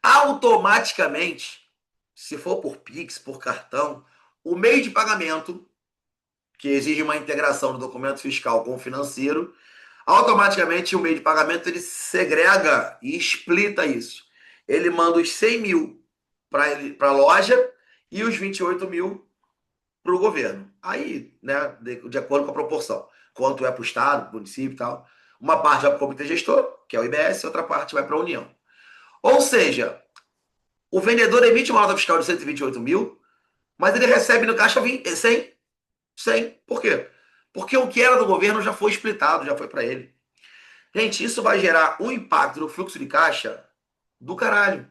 Automaticamente, se for por Pix, por cartão, o meio de pagamento, que exige uma integração do documento fiscal com o financeiro, automaticamente o meio de pagamento ele segrega e explita isso. Ele manda os 100 mil para a loja e os 28 mil para o governo. Aí, né, de acordo com a proporção. Quanto é para o Estado, para o município e tal. Uma parte vai para o comitê gestor, que é o IBS, outra parte vai para a União. Ou seja, o vendedor emite uma nota fiscal de 128 mil, mas ele recebe no caixa 100. 100. Por quê? Porque o que era do governo já foi splitado, já foi para ele. Gente, isso vai gerar um impacto no fluxo de caixa do caralho.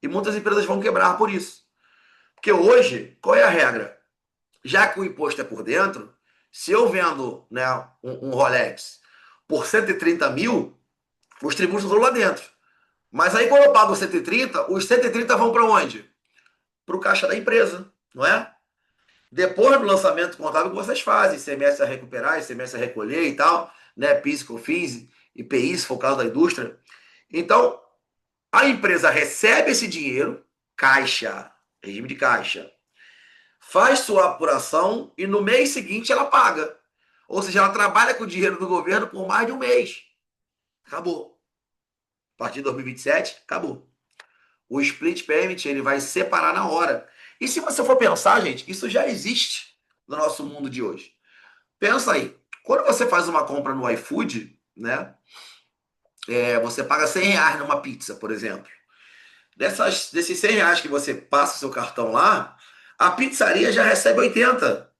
E muitas empresas vão quebrar por isso. Porque hoje, qual é a regra? Já que o imposto é por dentro, se eu vendo, né, um Rolex por 130 mil, Os tributos estão lá dentro. Mas aí quando eu pago os 130, os 130 vão para onde? Para o caixa da empresa, não é? Depois do lançamento contábil que vocês fazem, ICMS a recuperar, ICMS a recolher e tal, né? PIS, COFINS, IPI, se for o caso da indústria. Então, a empresa recebe esse dinheiro, caixa, regime de caixa, faz sua apuração e no mês seguinte ela paga. Ou seja, ela trabalha com o dinheiro do governo por mais de um mês. Acabou. A partir de 2027, acabou. O split payment ele vai separar na hora. E se você for pensar, gente, isso já existe no nosso mundo de hoje. Pensa aí, quando você faz uma compra no iFood, né? Você paga R$ 100 numa pizza, por exemplo. Desses R$ 100 que você passa o seu cartão lá, a pizzaria já recebe 80.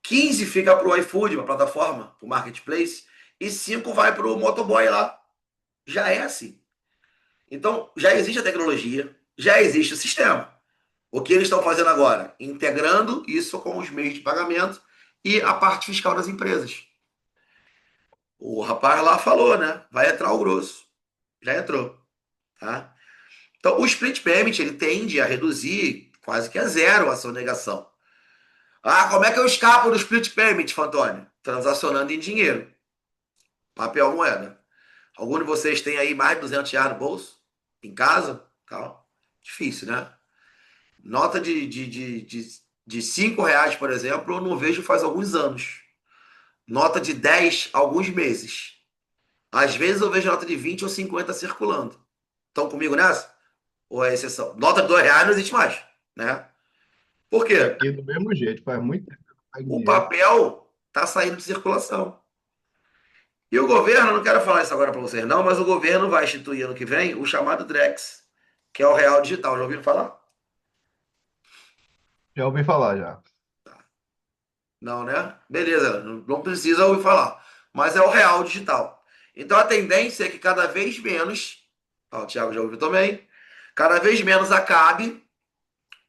15 fica para o iFood, uma plataforma, para o marketplace, e 5 vai para o motoboy lá. Já é assim. Então, já existe a tecnologia, já existe o sistema. O que eles estão fazendo agora? Integrando isso com os meios de pagamento e a parte fiscal das empresas. O rapaz lá falou, né? Vai entrar o grosso. Já entrou. Tá? Então, o split payment ele tende a reduzir quase que a zero a sonegação. Ah, como é que eu escapo do split payment, Fantônio? Transacionando em dinheiro. Papel moeda. Algum de vocês tem aí mais de R$ 200 no bolso? Em casa? Tal. Difícil, né? Nota de R$ 5, por exemplo, eu não vejo faz alguns anos. Nota de 10, alguns meses. Às vezes eu vejo nota de 20 ou 50 circulando. Estão comigo nessa? Ou é exceção? Nota de R$ 2 não existe mais, né? Por quê? Aqui do mesmo jeito, faz muito tempo que eu não pego O dinheiro. papel está saindo de circulação. E o governo, não quero falar isso agora para vocês não, mas o governo vai instituir ano que vem o chamado Drex, que é o real digital. Já ouviram falar? Já ouvi falar já. Não, né? Beleza, não precisa ouvir falar. Mas é o real digital. Então a tendência é que cada vez menos, ó, o Thiago já ouviu também, cada vez menos acabe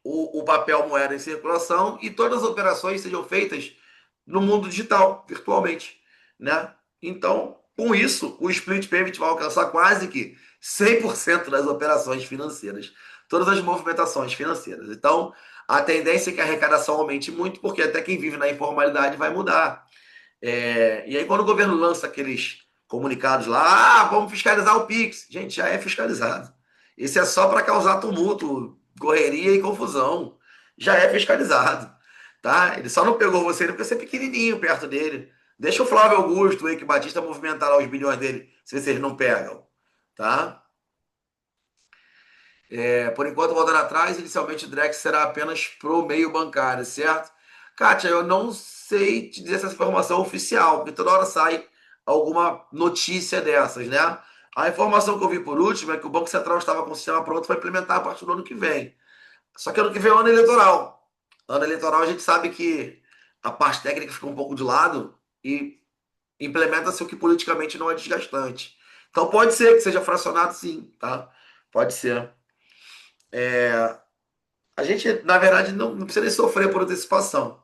o papel moeda em circulação e todas as operações sejam feitas no mundo digital, virtualmente, né? Então, com isso, o split payment vai alcançar quase que 100% das operações financeiras, todas as movimentações financeiras. Então, a tendência é que a arrecadação aumente muito, porque até quem vive na informalidade vai mudar. E aí, quando o governo lança aqueles comunicados lá, vamos fiscalizar o Pix. Gente, já é fiscalizado. Isso é só para causar tumulto, correria e confusão. Já é fiscalizado. Tá? Ele só não pegou você porque você é pequenininho perto dele. Deixa o Flávio Augusto, o Eike Batista, movimentar lá os bilhões dele, se vocês não pegam. Tá? Por enquanto, voltando atrás, inicialmente o Drex será apenas pro meio bancário, certo? Kátia, eu não sei te dizer essa informação oficial, porque toda hora sai alguma notícia dessas, né? A informação que eu vi por último é que o Banco Central estava com o sistema pronto para implementar a partir do ano que vem. Só que ano que vem é ano eleitoral. Ano eleitoral a gente sabe que a parte técnica fica um pouco de lado e implementa-se o que politicamente não é desgastante. Então pode ser que seja fracionado sim, tá? Pode ser. A gente, na verdade, não precisa nem sofrer por antecipação.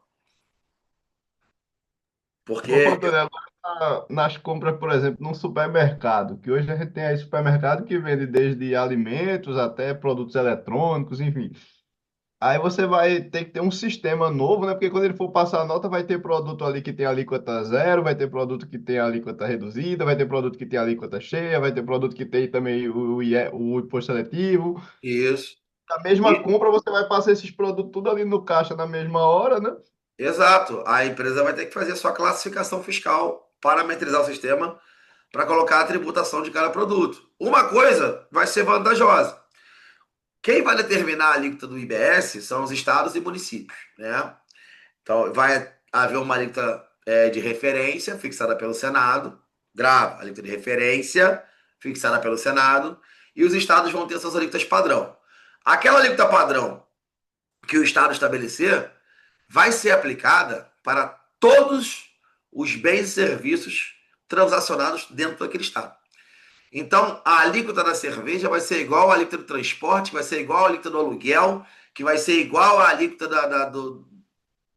Ô, Porque, Fantônio, agora nas compras, por exemplo, num supermercado, que hoje a gente tem aí supermercado que vende desde alimentos até produtos eletrônicos, enfim. Aí você vai ter que ter um sistema novo, né? Porque quando ele for passar a nota, vai ter produto ali que tem alíquota zero, vai ter produto que tem alíquota reduzida, vai ter produto que tem alíquota cheia, vai ter produto que tem também o imposto seletivo. isso. A mesma E, compra, você vai passar esses produtos tudo ali no caixa na mesma hora, né? exato. A empresa vai ter que fazer a sua classificação fiscal, parametrizar o sistema para colocar a tributação de cada produto. Uma coisa vai ser vantajosa. Quem vai determinar a alíquota do IBS são os estados e municípios, né? Então, vai haver uma alíquota de referência fixada pelo Senado, grava, alíquota de referência fixada pelo Senado, e os estados vão ter suas alíquotas padrão. Aquela alíquota padrão que o Estado estabelecer vai ser aplicada para todos os bens e serviços transacionados dentro daquele Estado. Então, a alíquota da cerveja vai ser igual à alíquota do transporte, vai ser igual à alíquota do aluguel, que vai ser igual à alíquota do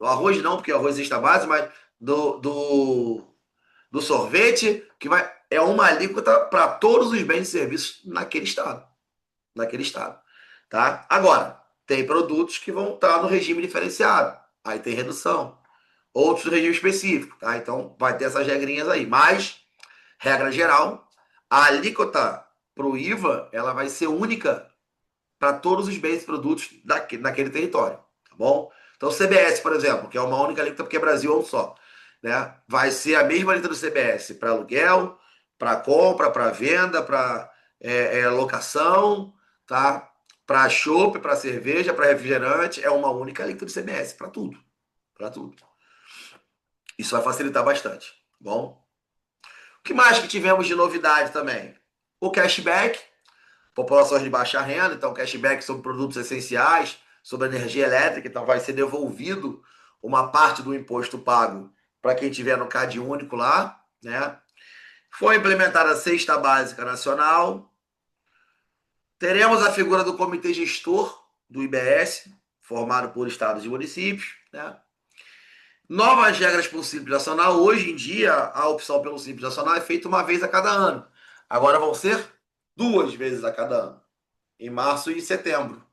arroz, não, porque o arroz existe à base, mas do sorvete, que vai. é uma alíquota para todos os bens e serviços naquele estado. Naquele estado. Tá? Agora, tem produtos que vão estar no regime diferenciado. Aí tem redução. Outros no regime específico. Tá? Então, vai ter essas regrinhas aí. Mas, regra geral, a alíquota para o IVA ela vai ser única para todos os bens e produtos naquele território. Tá bom? Então, o CBS, por exemplo, que é uma única alíquota porque é Brasil é um só. Né? Vai ser a mesma alíquota do CBS para aluguel, para compra, para venda, para locação, tá? Para chopp, para cerveja, para refrigerante, é uma única alíquota do CBS para tudo, para tudo. Isso vai facilitar bastante, tá bom? O que mais que tivemos de novidade também? O cashback, populações de baixa renda, então cashback sobre produtos essenciais, sobre energia elétrica, então vai ser devolvido uma parte do imposto pago para quem tiver no CAD único lá, né? Foi implementada a cesta básica nacional. Teremos a figura do comitê gestor do IBS, formado por estados e municípios, né? Novas regras para o Simples Nacional. Hoje em dia, a opção pelo Simples Nacional é feita uma vez a cada ano. Agora vão ser 2 vezes a cada ano, em março e setembro.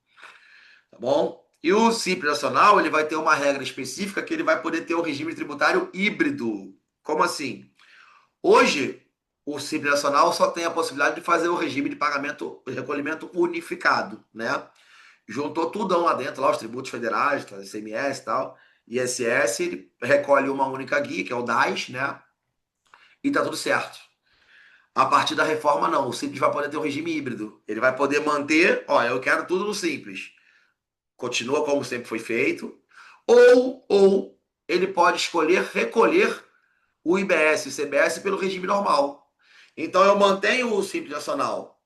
Tá bom? E o Simples Nacional ele vai ter uma regra específica que ele vai poder ter um regime tributário híbrido. Como assim? Hoje, o Simples Nacional só tem a possibilidade de fazer o regime de pagamento e recolhimento unificado, né? Juntou tudo lá dentro, lá os tributos federais, tá, ICMS e tal, ISS, ele recolhe uma única guia, que é o DAS, né? E tá tudo certo. A partir da reforma, não. O Simples vai poder ter um regime híbrido. Ele vai poder manter, ó, eu quero tudo no Simples. Continua como sempre foi feito. Ou ele pode escolher recolher o IBS e o CBS pelo regime normal. Então eu mantenho o Simples Nacional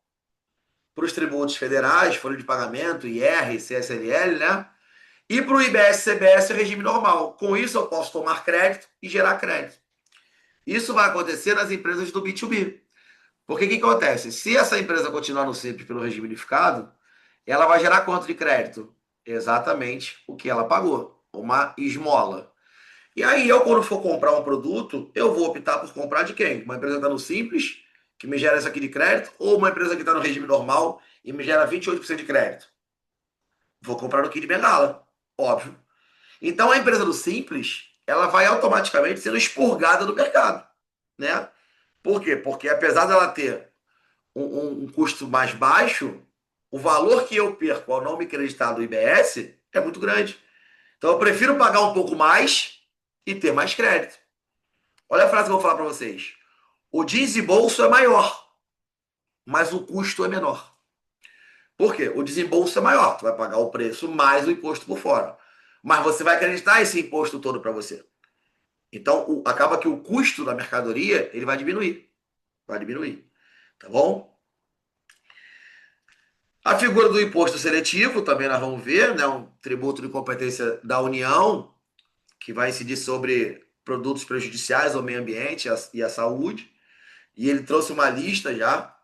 para os tributos federais, folha de pagamento, IR, CSLL, né? E para o IBS e CBS regime normal. Com isso eu posso tomar crédito e gerar crédito. Isso vai acontecer nas empresas do B2B. Porque o que acontece? Se essa empresa continuar no Simples pelo regime unificado, ela vai gerar quanto de crédito? Exatamente o que ela pagou, uma esmola. E aí eu, quando for comprar um produto, eu vou optar por comprar de quem? Uma empresa que está no Simples, que me gera isso aqui de crédito, ou uma empresa que está no regime normal e me gera 28% de crédito? Vou comprar no Kid Bengala, óbvio. Então a empresa do Simples, ela vai automaticamente sendo expurgada do mercado, né? Por quê? Porque apesar dela ter um custo mais baixo, o valor que eu perco ao não me creditar do IBS é muito grande. Então eu prefiro pagar um pouco mais e ter mais crédito. Olha a frase que eu vou falar para vocês. O desembolso é maior, mas o custo é menor. Por quê? O desembolso é maior. Tu vai pagar o preço mais o imposto por fora. Mas você vai acreditar esse imposto todo para você. Então, acaba que o custo da mercadoria ele vai diminuir. Vai diminuir. Tá bom? A figura do imposto seletivo, também nós vamos ver, né? Um tributo de competência da União, que vai incidir sobre produtos prejudiciais ao meio ambiente e à saúde. E ele trouxe uma lista já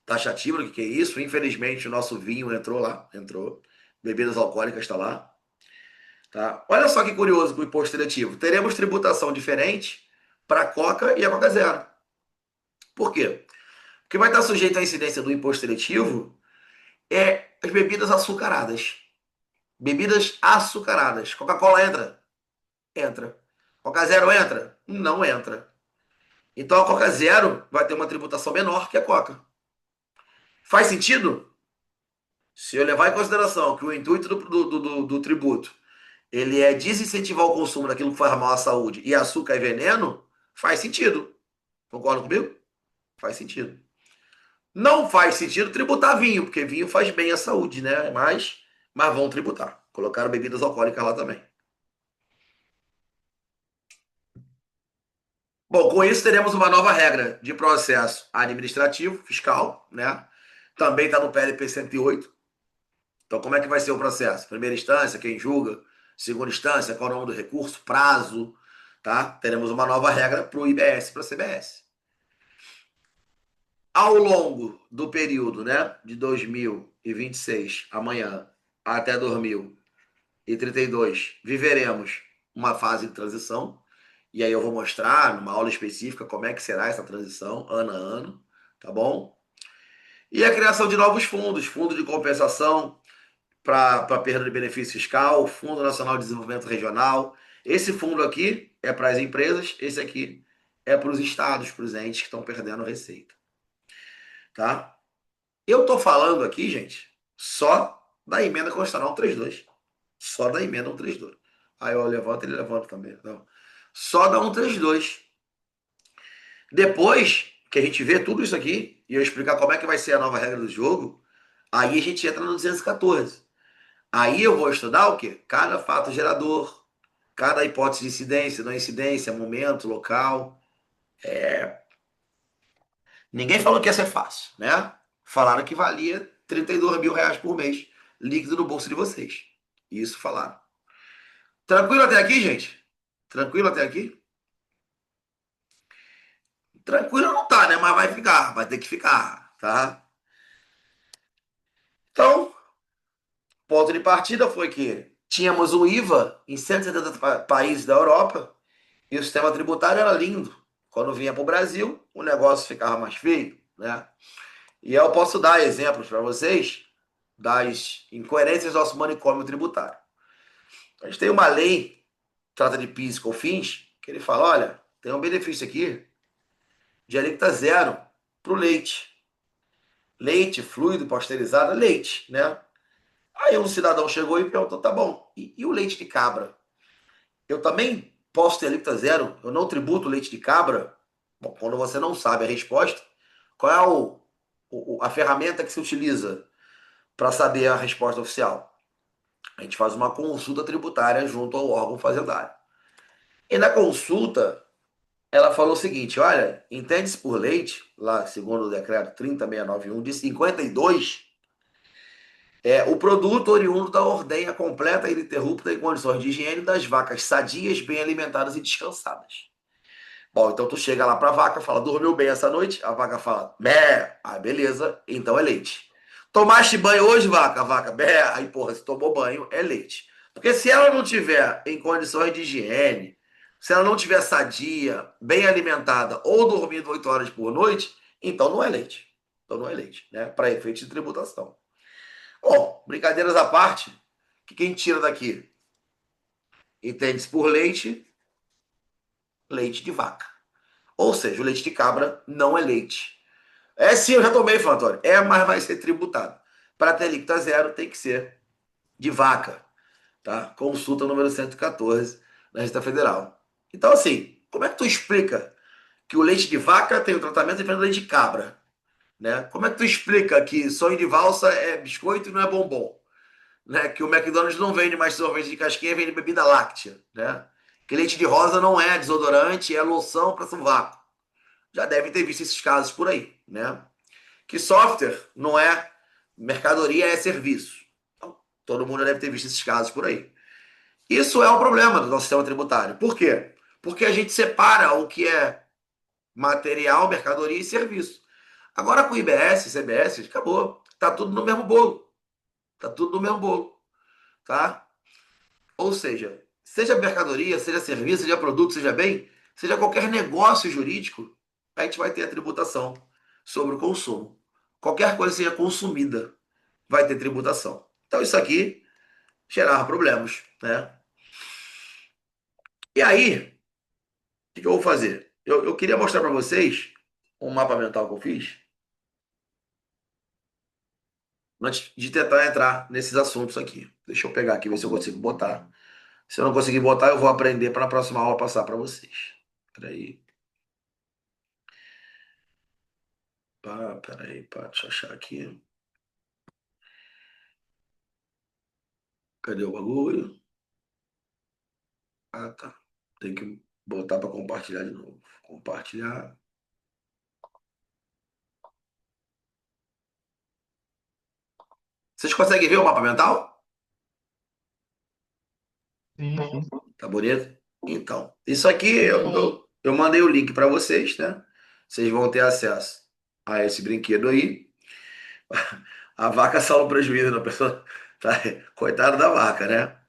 taxativa do que é isso. Infelizmente, o nosso vinho entrou lá, entrou. Bebidas alcoólicas está lá. Tá? Olha só que curioso com o imposto seletivo. Teremos tributação diferente para a Coca e a Coca Zero. Por quê? Porque vai estar sujeito à incidência do imposto seletivo as bebidas açucaradas. Bebidas açucaradas. Coca-Cola entra? Entra. Coca Zero entra? Não entra. Então a Coca Zero vai ter uma tributação menor que a Coca. Faz sentido? Se eu levar em consideração que o intuito do tributo ele é desincentivar o consumo daquilo que faz mal à saúde e açúcar é veneno, faz sentido. Concorda comigo? Faz sentido. Não faz sentido tributar vinho, porque vinho faz bem à saúde, né? Mas vão tributar. Colocaram bebidas alcoólicas lá também. Bom, com isso teremos uma nova regra de processo administrativo, fiscal, né? Também está no PLP 108. Então, como é que vai ser o processo? Primeira instância, quem julga? Segunda instância, qual é o nome do recurso? Prazo, tá? Teremos uma nova regra para o IBS e para a CBS. Ao longo do período, né, de 2026, amanhã, até 2032, viveremos uma fase de transição. E aí eu vou mostrar numa aula específica como é que será essa transição ano a ano, tá bom? E a criação de novos fundos, fundo de compensação para perda de benefício fiscal, Fundo Nacional de Desenvolvimento Regional. Esse fundo aqui é para as empresas, esse aqui é para os estados, para os entes que estão perdendo receita, tá? Eu estou falando aqui, gente, só da emenda constitucional 32. Só da emenda 132. Aí eu levanto, ele levanta também. Não. Só da 132. Depois que a gente vê tudo isso aqui, e eu explicar como é que vai ser a nova regra do jogo, aí a gente entra no 214. Aí eu vou estudar o quê? Cada fato gerador, cada hipótese de incidência, não incidência, momento, local. Ninguém falou que ia ser fácil, né? Falaram que valia R$ 32 mil por mês, líquido no bolso de vocês. Isso falaram. Tranquilo até aqui, gente? Tranquilo até aqui? Tranquilo não tá, né? Mas vai ficar, vai ter que ficar, tá? Então, ponto de partida foi que tínhamos o IVA em 170 países da Europa e o sistema tributário era lindo. Quando vinha para o Brasil, o negócio ficava mais feio, né? E eu posso dar exemplos para vocês das incoerências do nosso manicômio tributário. A gente tem uma lei, trata de PIS e COFINS, que ele fala, olha, tem um benefício aqui de alíquota zero para o leite. Leite, fluido, pasteurizado, leite, né? Aí um cidadão chegou e perguntou, tá bom, e o leite de cabra? Eu também posso ter alíquota zero? Eu não tributo leite de cabra? Bom, quando você não sabe a resposta, qual é a ferramenta que se utiliza para saber a resposta oficial? A gente faz uma consulta tributária junto ao órgão fazendário. E na consulta, ela falou o seguinte, olha, entende-se por leite, lá segundo o decreto 30691 de 52, o produto oriundo da ordenha completa e ininterrupta em condições de higiene das vacas sadias, bem alimentadas e descansadas. Bom, então tu chega lá pra vaca, fala, dormiu bem essa noite? A vaca fala, bé. Ah, beleza, então é leite. Tomaste banho hoje, vaca? A vaca, bé. Aí, porra, se tomou banho, é leite. Porque se ela não tiver em condições de higiene, se ela não tiver sadia, bem alimentada ou dormindo 8 horas por noite, então não é leite. Então não é leite, né? Para efeito de tributação. Bom, brincadeiras à parte, o que quem tira daqui? Entende-se por leite, leite de vaca. Ou seja, o leite de cabra não é leite. É sim, eu já tomei, Fantório. É, mas vai ser tributado. Para ter alíquota zero, tem que ser de vaca. Tá? Consulta número 114 da Receita Federal. Então, assim, como é que tu explica que o leite de vaca tem o tratamento diferente do leite de cabra? Né? Como é que tu explica que sonho de valsa é biscoito e não é bombom? Né? Que o McDonald's não vende mais sorvete de casquinha, vende bebida láctea. Né? Que leite de rosa não é desodorante, é loção para sovaco. Já deve ter visto esses casos por aí. Né? Que software não é mercadoria, é serviço. Então, todo mundo deve ter visto esses casos por aí. Isso é um problema do nosso sistema tributário. Por quê? Porque a gente separa o que é material, mercadoria e serviço. Agora com o IBS, CBS, acabou. Tá tudo no mesmo bolo. Tá tudo no mesmo bolo, tá? Ou seja, seja mercadoria, seja serviço, seja produto, seja bem, seja qualquer negócio jurídico, a gente vai ter a tributação sobre o consumo. Qualquer coisa seja consumida, vai ter tributação. Então isso aqui gerava problemas, né? E aí, o que eu vou fazer? Eu queria mostrar para vocês um mapa mental que eu fiz antes de tentar entrar nesses assuntos aqui. Deixa eu pegar aqui, ver se eu consigo botar. Se eu não conseguir botar, eu vou aprender para na próxima aula passar para vocês. Peraí. Peraí, deixa eu achar aqui. Cadê o bagulho? Ah, tá. Tem que botar para compartilhar de novo. Compartilhar. Vocês conseguem ver o mapa mental? Sim, sim. Tá bonito? Então, isso aqui eu mandei o link para vocês, né? Vocês vão ter acesso a esse brinquedo aí. A vaca salva o prejuízo da pessoa. Tá? Coitada da vaca, né?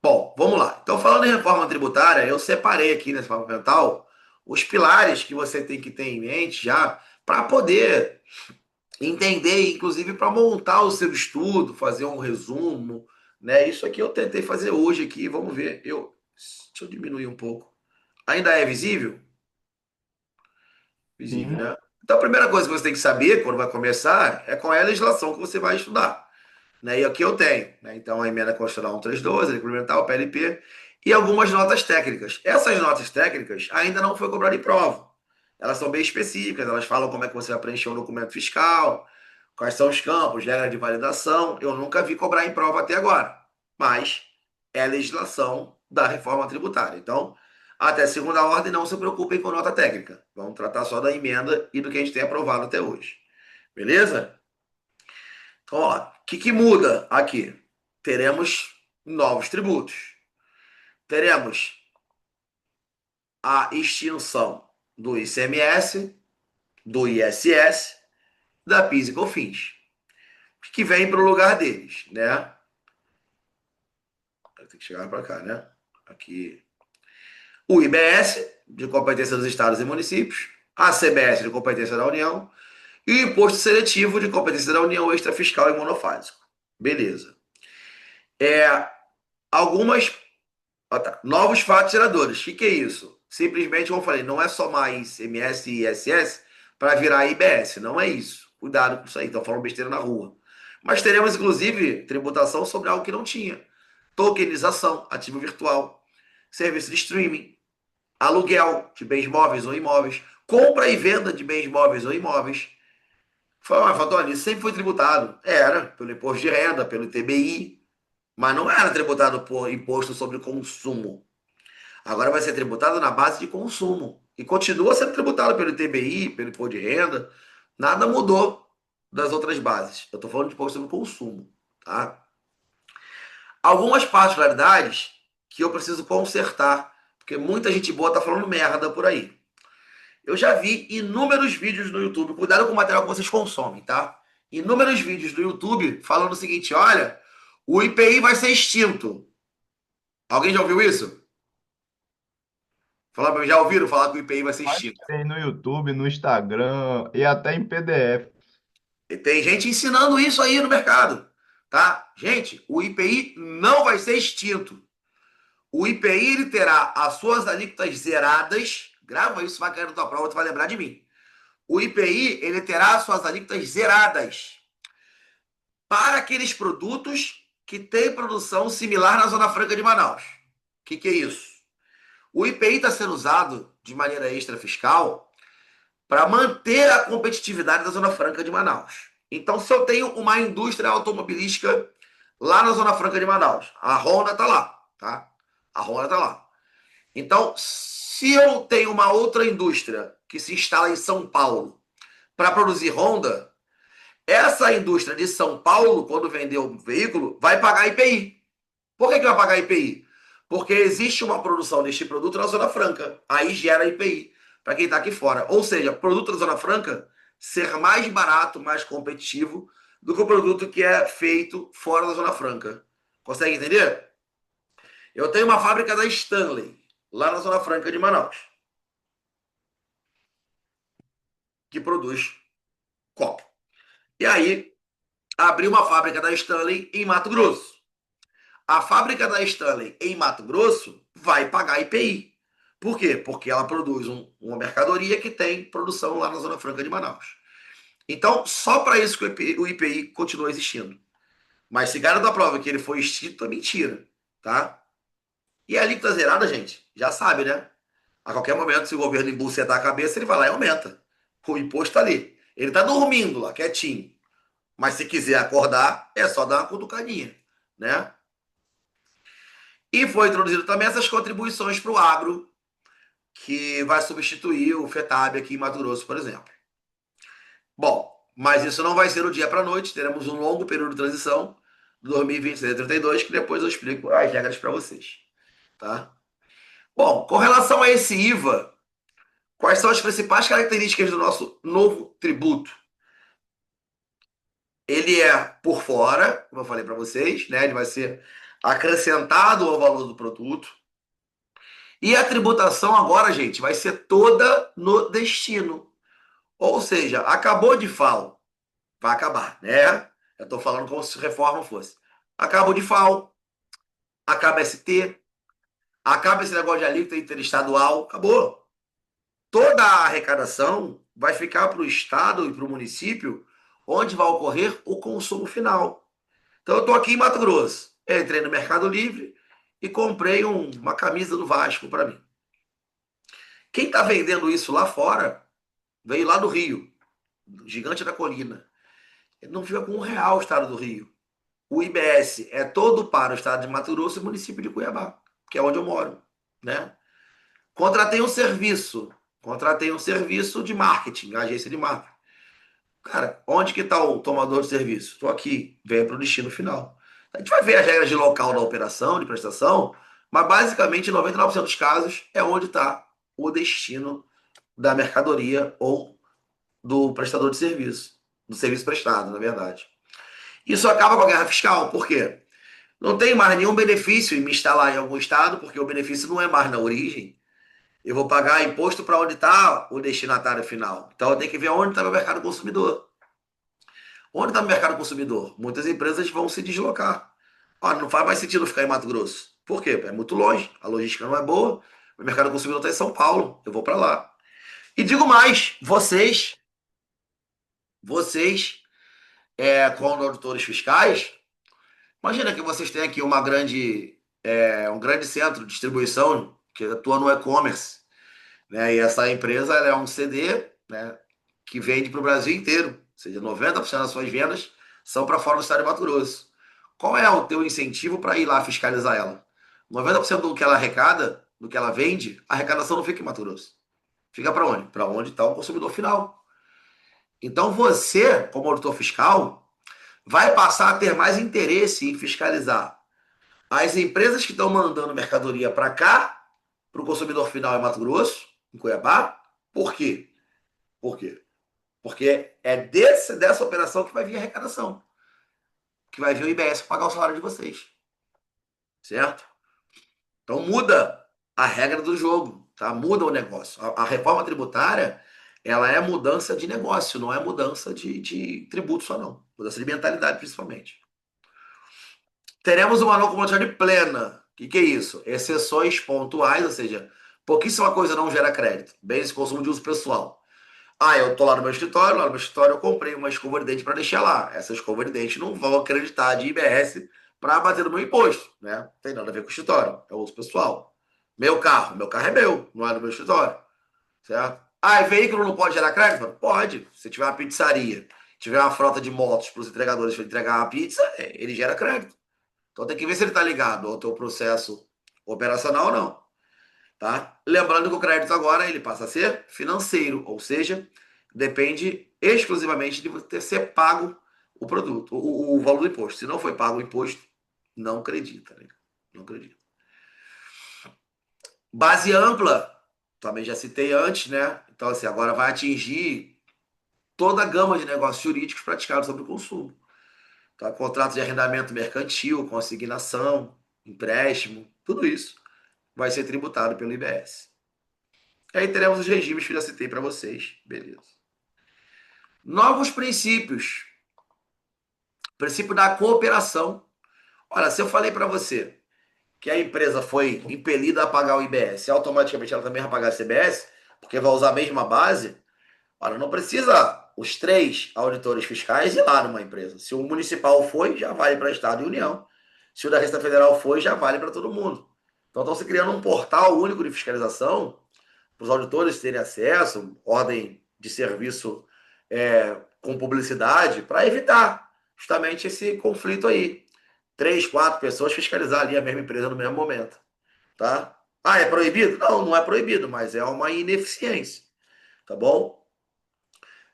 Bom, vamos lá. Então, falando em reforma tributária, eu separei aqui nesse mapa mental os pilares que você tem que ter em mente já para poder entender, inclusive para montar o seu estudo, fazer um resumo, né? Isso aqui eu tentei fazer hoje aqui, vamos ver. Deixa eu diminuir um pouco. Ainda é visível? Visível, Sim. né? Então, a primeira coisa que você tem que saber quando vai começar é qual é a legislação que você vai estudar, né? E aqui eu tenho, né? Então, a emenda constitucional 132, a lei complementar, o PLP e algumas notas técnicas. Essas notas técnicas ainda não foi cobrada em prova. Elas são bem específicas, elas falam como é que você vai preencher um documento fiscal, quais são os campos, regra de validação. Eu nunca vi cobrar em prova até agora, mas é a legislação da reforma tributária. Então, até segunda ordem, não se preocupem com nota técnica. Vamos tratar só da emenda e do que a gente tem aprovado até hoje. Beleza? Então, ó, o que muda aqui? Teremos novos tributos. Teremos a extinção do ICMS, do ISS, da PIS e COFINS, que vem para o lugar deles, né? Tem que chegar para cá, né? Aqui. O IBS, de competência dos estados e municípios, a CBS, de competência da União, e o imposto seletivo, de competência da União, extrafiscal e monofásico. Beleza. É, algumas Ah, tá. Novos fatos geradores. O que é isso? Simplesmente, como eu falei, não é só mais ICMS e ISS para virar IBS. Não é isso. Cuidado com isso aí. Estão falando besteira na rua. Mas teremos, inclusive, tributação sobre algo que não tinha: tokenização, ativo virtual, serviço de streaming, aluguel de bens móveis ou imóveis, compra e venda de bens móveis ou imóveis. Fala, isso sempre foi tributado. Era, pelo imposto de renda, pelo ITBI, mas não era tributado por imposto sobre consumo. Agora vai ser tributado na base de consumo. E continua sendo tributado pelo ITBI, pelo imposto de renda. Nada mudou das outras bases. Eu estou falando de imposto sobre consumo. Tá? Algumas particularidades que eu preciso consertar, porque muita gente boa está falando merda por aí. Eu já vi inúmeros vídeos no YouTube, cuidado com o material que vocês consomem, tá? Inúmeros vídeos do YouTube falando o seguinte: olha, o IPI vai ser extinto. Alguém já ouviu isso? Já ouviram falar que o IPI vai ser Mas extinto? tem no YouTube, no Instagram e até em PDF. E tem gente ensinando isso aí no mercado, tá? Gente, o IPI não vai ser extinto. O IPI ele terá as suas alíquotas zeradas. Grava isso, vai cair na tua prova, tu vai lembrar de mim. O IPI ele terá as suas alíquotas zeradas para aqueles produtos que têm produção similar na Zona Franca de Manaus. O que é isso? O IPI está sendo usado de maneira extrafiscal para manter a competitividade da Zona Franca de Manaus. Então, se eu tenho uma indústria automobilística lá na Zona Franca de Manaus, a Honda está lá, tá? A Honda está lá. Então, se eu tenho uma outra indústria que se instala em São Paulo para produzir Honda, essa indústria de São Paulo, quando vender o veículo, vai pagar IPI. Por que vai pagar IPI? Porque existe uma produção deste produto na Zona Franca. Aí gera IPI para quem está aqui fora. Ou seja, produto da Zona Franca ser mais barato, mais competitivo do que o produto que é feito fora da Zona Franca. Consegue entender? Eu tenho uma fábrica da Stanley, lá na Zona Franca de Manaus, que produz copo. E aí, abri uma fábrica da Stanley em Mato Grosso. A fábrica da Stanley em Mato Grosso vai pagar IPI. Por quê? Porque ela produz uma mercadoria que tem produção lá na Zona Franca de Manaus. Então, só para isso que o IPI continua existindo. Mas se garanta a prova que ele foi extinto, é mentira. Tá? E a alíquota zerada, gente, já sabe, né? A qualquer momento, se o governo embucetar a cabeça, ele vai lá e aumenta. O imposto está ali. Ele está dormindo lá, quietinho. Mas se quiser acordar, é só dar uma cutucadinha, né? E foi introduzido também essas contribuições para o agro, que vai substituir o FETAB aqui em Mato Grosso, por exemplo. Bom, mas isso não vai ser do dia para a noite, teremos um longo período de transição, de 2026 a 32, que depois eu explico as regras para vocês. Tá? Bom, com relação a esse IVA, quais são as principais características do nosso novo tributo? Ele é por fora, como eu falei para vocês, né? Ele vai ser acrescentado ao valor do produto. E a tributação agora, gente, vai ser toda no destino. Ou seja, acabou de FAO, vai acabar, né? Eu estou falando como se reforma fosse. Acaba o de FAO, acaba ST, acaba esse negócio de alíquota interestadual, acabou. Toda a arrecadação vai ficar para o Estado e para o município, onde vai ocorrer o consumo final. Então eu estou aqui em Mato Grosso, entrei no Mercado Livre e comprei uma camisa do Vasco para mim. Quem está vendendo isso lá fora veio lá do Rio, Gigante da Colina. Ele não fica com R$ 1 o Estado do Rio. O IBS é todo para o Estado de Mato Grosso e o município de Cuiabá, que é onde eu moro, né? Contratei um serviço de marketing, agência de marketing. Cara, onde que está o tomador de serviço? Estou aqui, venha para o destino final. A gente vai ver as regras de local da operação, de prestação, mas basicamente 99% dos casos é onde está o destino da mercadoria ou do prestador de serviço, do serviço prestado, na verdade. Isso acaba com a guerra fiscal, por quê? Não tem mais nenhum benefício em me instalar em algum estado, porque o benefício não é mais na origem. Eu vou pagar imposto para onde está o destinatário final. Então eu tenho que ver onde está o mercado consumidor. Onde está o mercado consumidor? Muitas empresas vão se deslocar. Olha, não faz mais sentido ficar em Mato Grosso. Por quê? É muito longe, a logística não é boa, o mercado consumidor está em São Paulo, eu vou para lá. E digo mais, vocês, como auditores fiscais, imagina que vocês têm aqui um grande centro de distribuição que atua no e-commerce, né? E essa empresa ela é um CD, né, que vende para o Brasil inteiro, ou seja, 90% das suas vendas são para fora do estado de Mato Grosso. Qual é o teu incentivo para ir lá fiscalizar ela? 90% do que ela arrecada, do que ela vende, a arrecadação não fica em Mato Grosso. Fica para onde? Para onde está o consumidor final. Então você, como auditor fiscal, vai passar a ter mais interesse em fiscalizar as empresas que estão mandando mercadoria para cá, para o consumidor final em Mato Grosso, em Cuiabá. Por quê? Por quê? Porque é dessa operação que vai vir a arrecadação, que vai vir o IBS pagar o salário de vocês, certo? Então muda a regra do jogo, tá? Muda o negócio. A reforma tributária, ela é mudança de negócio, não é mudança de tributo só não. Mudança de mentalidade principalmente. Teremos uma locomotiva plena. O que é isso? Exceções pontuais, ou seja, pouquíssima coisa não gera crédito. Bens de consumo de uso pessoal. Ah, eu tô lá no meu escritório eu comprei uma escova de dente para deixar lá. Essa escova de dente não vão acreditar de IBS para bater no meu imposto, né? Não tem nada a ver com o escritório, é uso pessoal. Meu carro é meu, não é do meu escritório, certo? Ah, e veículo não pode gerar crédito? Pode. Se tiver uma pizzaria, tiver uma frota de motos para os entregadores para entregar uma pizza, ele gera crédito. Então tem que ver se ele está ligado ao teu processo operacional ou não, tá? Lembrando que o crédito agora ele passa a ser financeiro, ou seja, depende exclusivamente de você ser pago o produto, o valor do imposto. Se não foi pago o imposto, não acredita, né? Não acredita. Base ampla, também já citei antes, né? Então, assim, agora vai atingir toda a gama de negócios jurídicos praticados sobre o consumo. Tá? Contrato de arrendamento mercantil, consignação, empréstimo, tudo isso vai ser tributado pelo IBS. E aí teremos os regimes que eu já citei para vocês. Beleza. Novos princípios. Princípio da cooperação. Olha, se eu falei para você que a empresa foi impelida a pagar o IBS, automaticamente ela também vai pagar o CBS, porque vai usar a mesma base. Olha, não precisa os três auditores fiscais ir lá numa empresa. Se o municipal foi, já vale para Estado e União. Se o da Receita Federal foi, já vale para todo mundo. Então estão se criando um portal único de fiscalização para os auditores terem acesso, ordem de serviço com publicidade, para evitar justamente esse conflito aí. Três, quatro pessoas fiscalizar ali a mesma empresa no mesmo momento. Tá? Ah, é proibido? Não, não é proibido, mas é uma ineficiência. Tá bom?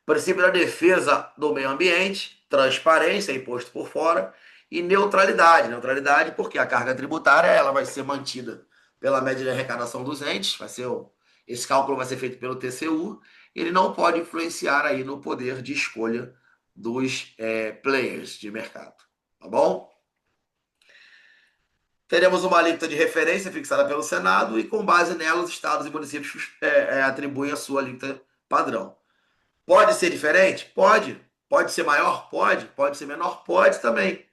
Princípio da defesa do meio ambiente, transparência, imposto por fora, e neutralidade. Neutralidade porque a carga tributária ela vai ser mantida pela média de arrecadação dos entes, esse cálculo vai ser feito pelo TCU, ele não pode influenciar aí no poder de escolha dos players de mercado. Tá bom? Teremos uma alíquota de referência fixada pelo Senado e, com base nela, os estados e municípios atribuem a sua alíquota padrão. Pode ser diferente? Pode. Pode ser maior? Pode. Pode ser menor? Pode também.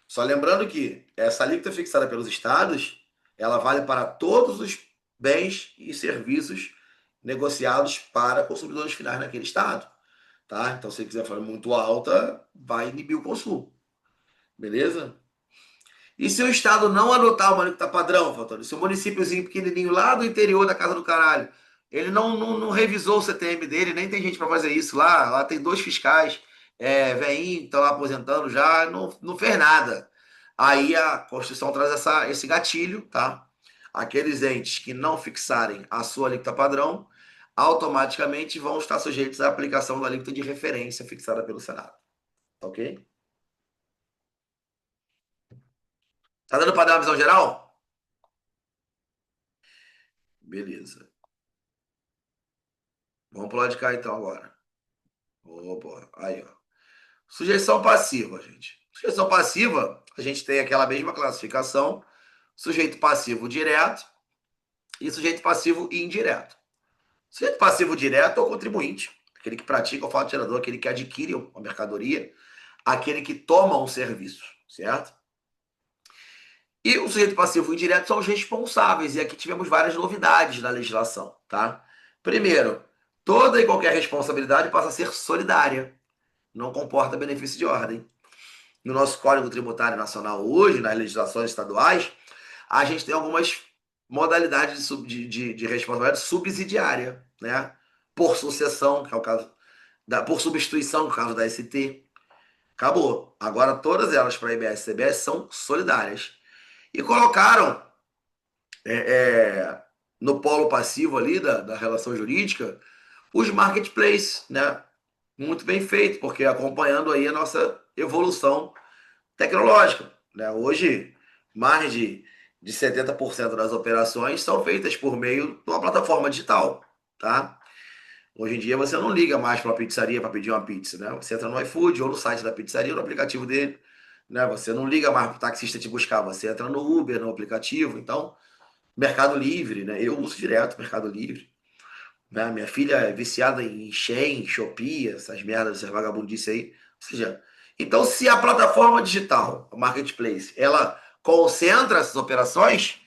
Só lembrando que essa alíquota fixada pelos estados, ela vale para todos os bens e serviços negociados para consumidores finais naquele estado. Tá? Então, se ele quiser falar muito alta, vai inibir o consumo. Beleza? E se o Estado não adotar uma alíquota padrão, Faltônio? Se o municípiozinho pequenininho lá do interior da casa do caralho, ele não revisou o CTM dele, nem tem gente para fazer isso lá, lá tem dois fiscais, veinho, estão lá aposentando já, não fez nada. Aí a Constituição traz esse gatilho, tá? Aqueles entes que não fixarem a sua alíquota padrão, automaticamente vão estar sujeitos à aplicação da alíquota de referência fixada pelo Senado. Tá ok? Tá dando para dar uma visão geral? Beleza. Vamos pro lado de cá então agora. Opa, aí, ó. Sujeição passiva, gente. Sujeição passiva, a gente tem aquela mesma classificação: sujeito passivo direto e sujeito passivo indireto. Sujeito passivo direto é o contribuinte, aquele que pratica o fato gerador, aquele que adquire uma mercadoria, aquele que toma um serviço, certo? E o sujeito passivo indireto são os responsáveis, e aqui tivemos várias novidades na legislação, tá? Primeiro, toda e qualquer responsabilidade passa a ser solidária, não comporta benefício de ordem. No nosso Código Tributário Nacional hoje, nas legislações estaduais, a gente tem algumas modalidades de responsabilidade subsidiária, né? Por sucessão, que é o caso por substituição, no caso da ST. Acabou. Agora todas elas para IBS e CBS são solidárias. E colocaram é, é, no polo passivo ali da relação jurídica os marketplaces, né? Muito bem feito, porque acompanhando aí a nossa evolução tecnológica, né? Hoje, mais de 70% das operações são feitas por meio de uma plataforma digital, tá? Hoje em dia você não liga mais para uma pizzaria para pedir uma pizza, né? Você entra no iFood ou no site da pizzaria ou no aplicativo dele, né? Você não liga mais para o taxista te buscar, você entra no Uber, no aplicativo. Então, Mercado Livre, né? Eu uso direto Mercado Livre, né? Minha filha é viciada em Shein, Shopee, essas merdas, essas vagabundices aí. Ou seja, então se a plataforma digital, o marketplace, ela concentra essas operações,